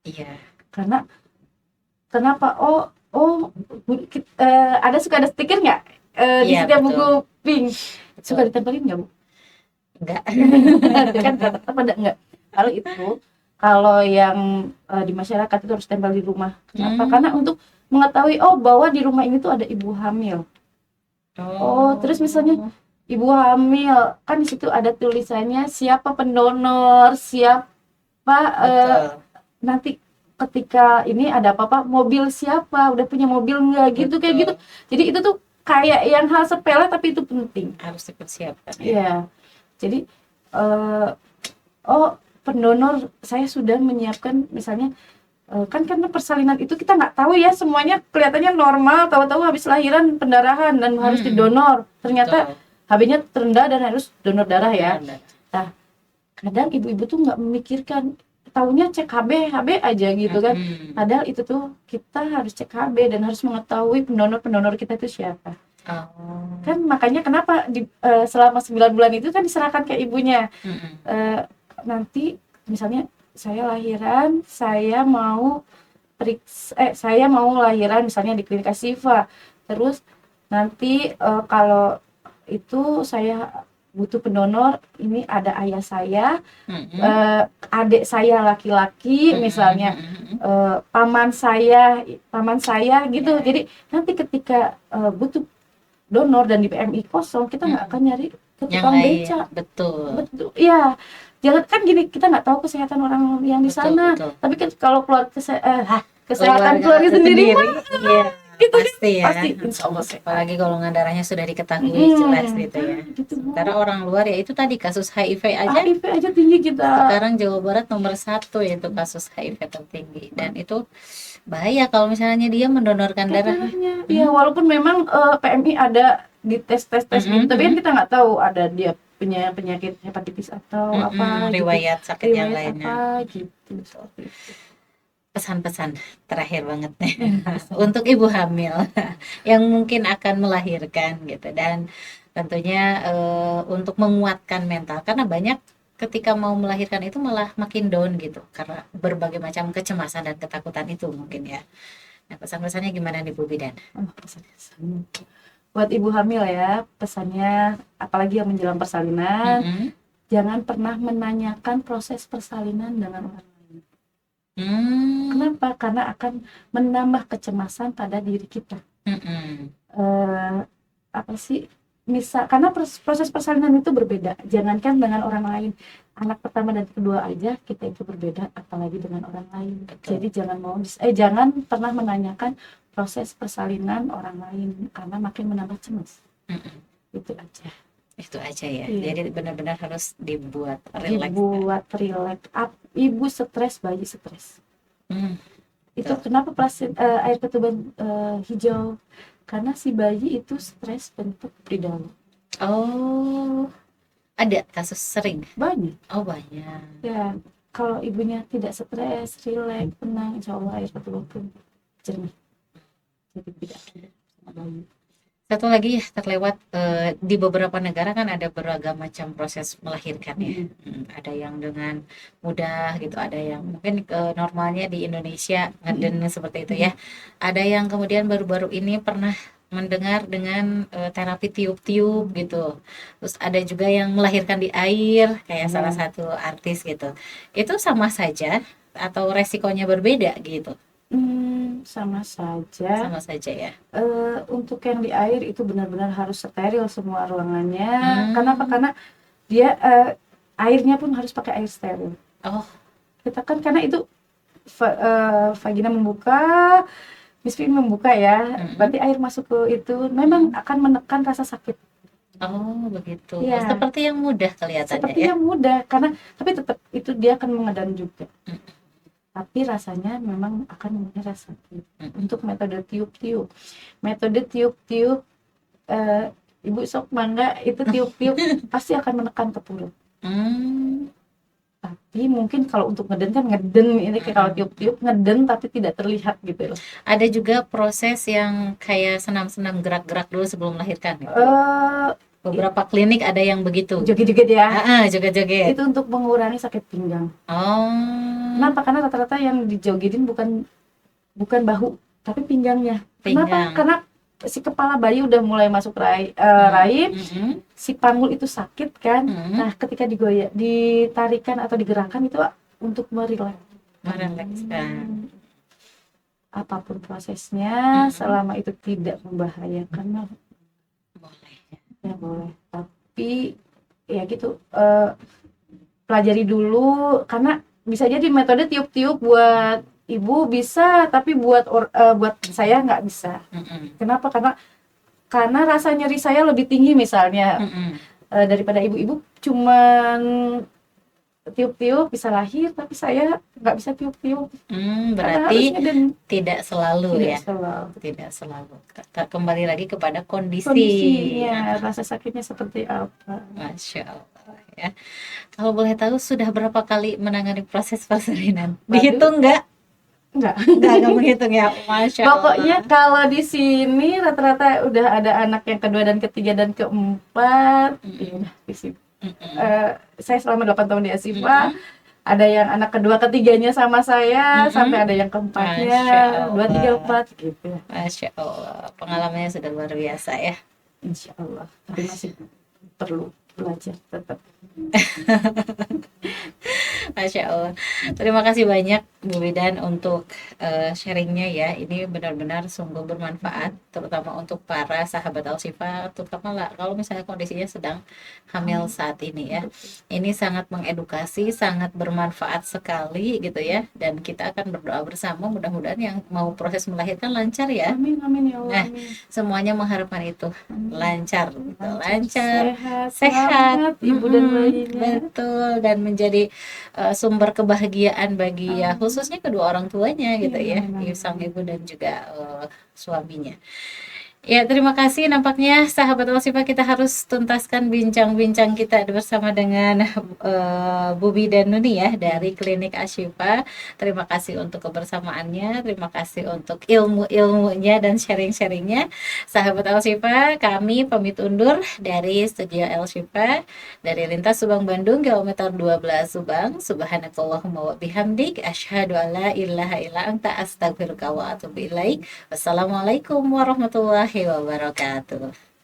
Iya. Karena kenapa? Suka ada stiker nggak di setiap betul. buku pink? Suka ditempelin nggak, Bu? Enggak. Kan tetap ada nggak? Kalau yang di masyarakat itu harus tempel di rumah. Kenapa? Karena untuk mengetahui bahwa di rumah ini tuh ada ibu hamil. Terus misalnya ibu hamil kan di situ ada tulisannya siapa pendonor, siapa nanti ketika ini ada apa-apa, mobil siapa, udah punya mobil nggak gitu. Kayak gitu. Jadi itu tuh kayak yang hal sepele tapi itu penting. Harus dipersiapkan. Iya. Jadi pendonor saya sudah menyiapkan misalnya kan karena persalinan itu kita nggak tahu ya, semuanya kelihatannya normal, tahu-tahu habis lahiran pendarahan dan harus didonor. Ternyata HB-nya terendah dan harus donor darah ya. Nah, kadang ibu-ibu tuh nggak memikirkan, taunya cek HB aja gitu kan. Padahal itu tuh kita harus cek HB dan harus mengetahui pendonor kita itu siapa. Oh. Kan makanya kenapa selama 9 bulan itu kan diserahkan ke ibunya. Nanti misalnya saya lahiran, saya mau lahiran misalnya di klinik Asifa. Terus nanti kalau itu saya butuh pendonor, ini ada ayah saya, adik saya laki-laki misalnya, paman saya gitu. Jadi nanti ketika butuh donor dan di PMI kosong, kita nggak akan nyari ke Yang tukang lain, beca. betul. Ya, jangan kan gini, kita nggak tahu kesehatan orang yang di sana. Betul. Tapi kan kalau kesehatan keluarga sendiri iya, gitu pasti ya. pasti insya Allah sehat. Apalagi golongan darahnya sudah diketahui jelas gitu ya. Gitu, Bu. Sementara orang luar ya itu tadi kasus HIV aja. HIV aja tinggi kita. Sekarang Jawa Barat nomor 1 yaitu kasus HIV tertinggi, dan itu bahaya kalau misalnya dia mendonorkan darah. Ya walaupun memang PMI ada di tes gitu, tapi kan kita nggak tahu ada dia punya penyakit hepatitis atau apa gitu. Riwayat sakit yang Riwayat lainnya. apa gitu. Pesan-pesan terakhir banget nih untuk ibu hamil yang mungkin akan melahirkan gitu, dan tentunya untuk menguatkan mental, karena banyak ketika mau melahirkan itu malah makin down gitu karena berbagai macam kecemasan dan ketakutan itu mungkin ya. Nah, pesan-pesannya gimana nih Bu Bidan? Pesan-pesan buat ibu hamil ya, pesannya apalagi yang menjelang persalinan, jangan pernah menanyakan proses persalinan dengan orang lain. Kenapa? Karena akan menambah kecemasan pada diri kita. Karena proses persalinan itu berbeda. Jangankan dengan orang lain, anak pertama dan kedua aja kita itu berbeda, apalagi dengan orang lain. Betul. Jadi jangan pernah menanyakan proses persalinan orang lain karena makin menambah cemas. Itu aja ya. Iya. Jadi benar-benar harus dibuat relax. Ibu stres, bayi stres. Itu Betul. kenapa air ketuban hijau? Karena si bayi itu stres bentuk di dalam. Oh, ada kasus sering? Banyak. Oh, banyak. Ya, kalau ibunya tidak stres, relax, tenang, insya Allah air ketuban pun jernih. Jadi tidak ada sama bayi. Satu lagi ya terlewat, di beberapa negara kan ada beragam macam proses melahirkan ya. Ada yang dengan mudah gitu, ada yang mungkin normalnya di Indonesia ngeden seperti itu ya. Ada yang kemudian baru-baru ini pernah mendengar dengan terapi tiup-tiup gitu. Terus ada juga yang melahirkan di air kayak salah satu artis gitu. Itu sama saja atau resikonya berbeda gitu? Sama saja. Sama saja ya. Untuk yang di air itu benar-benar harus steril semua ruangannya. Kenapa? Karena dia airnya pun harus pakai air steril. Oh, Kita kan karena itu vagina membuka, misfit membuka ya. Berarti air masuk ke itu memang akan menekan rasa sakit. oh begitu. Ya. Seperti yang mudah kelihatannya Seperti ya. yang mudah tapi tetap itu dia akan mengedam juga. Tapi rasanya memang akan mengurangi sakit. Untuk metode tiup-tiup, ibu sok mangga itu tiup-tiup pasti akan menekan ke perut. Tapi mungkin kalau untuk ngeden kan ini kalau tiup-tiup ngeden tapi tidak terlihat gitu loh. Ada juga proses yang kayak senam-senam gerak-gerak dulu sebelum melahirkan ya? Beberapa klinik ada yang begitu. Joget-joget ya. Joget-joget. Itu untuk mengurangi sakit pinggang. Oh. Kenapa? Karena rata-rata yang dijogetin bukan bahu, tapi pinggangnya. Kenapa? Karena si kepala bayi udah mulai masuk rahim, si panggul itu sakit kan. Nah, ketika ditarikan atau digerakkan itu untuk merilekskan. Apapun prosesnya, selama itu tidak membahayakan, boleh. Tapi ya gitu, pelajari dulu, karena bisa jadi metode tiup-tiup buat ibu bisa, tapi buat saya nggak bisa. Kenapa? Karena rasa nyeri saya lebih tinggi misalnya daripada ibu cuman tiup-tiup bisa lahir, tapi saya nggak bisa tiup-tiup. Berarti tidak selalu ya? Tidak selalu. Kembali lagi kepada kondisinya, rasa sakitnya seperti apa. Masya Allah ya. Kalau boleh tahu sudah berapa kali menangani proses persalinan? Dihitung nggak? Enggak menghitung ya. Masya Allah. Pokoknya kalau di sini rata-rata udah ada anak yang kedua dan ketiga dan keempat. Ya udah di sini. Saya selama 8 tahun di Asifa, ada yang anak kedua ketiganya sama saya, sampai ada yang keempatnya, Masya Allah. 2, 3, 4 gitu. Masya Allah, pengalamannya sudah luar biasa ya. Insya Allah, tapi masih perlu belajar tetap. Masya Allah. Terima kasih banyak Bu Bidan untuk sharingnya ya. Ini benar-benar sungguh bermanfaat, terutama untuk para sahabat Al-Shifa, terutama lah kalau misalnya kondisinya sedang hamil saat ini ya. Ini sangat mengedukasi, sangat bermanfaat sekali gitu ya. Dan kita akan berdoa bersama, mudah-mudahan yang mau proses melahirkan lancar ya. Amin, amin ya Allah. Nah, Amin. semuanya mengharapkan itu lancar, gitu. Lancar, Sehat, sehat, selamat, ibu dan bayinya. betul, dan menjadi sumber kebahagiaan bagi ya khususnya kedua orang tuanya gitu ya, sang ibu dan juga suaminya. Ya, terima kasih. Nampaknya sahabat Al-Shifa kita harus tuntaskan bincang-bincang kita bersama dengan Bu Bidan Nuni ya dari Klinik Ashifa. Terima kasih untuk kebersamaannya, terima kasih untuk ilmu-ilmunya dan sharing-sharingnya. Sahabat Al-Shifa, kami pamit undur dari Studio Al-Shifa dari Lintas Subang Bandung kilometer 12 Subang. Subhanakallahumma wa bihamdik asyhadu alla ilaha illa anta astaghfiruka wa atubu ilaik. Wassalamualaikum warahmatullahi wabarakatuh.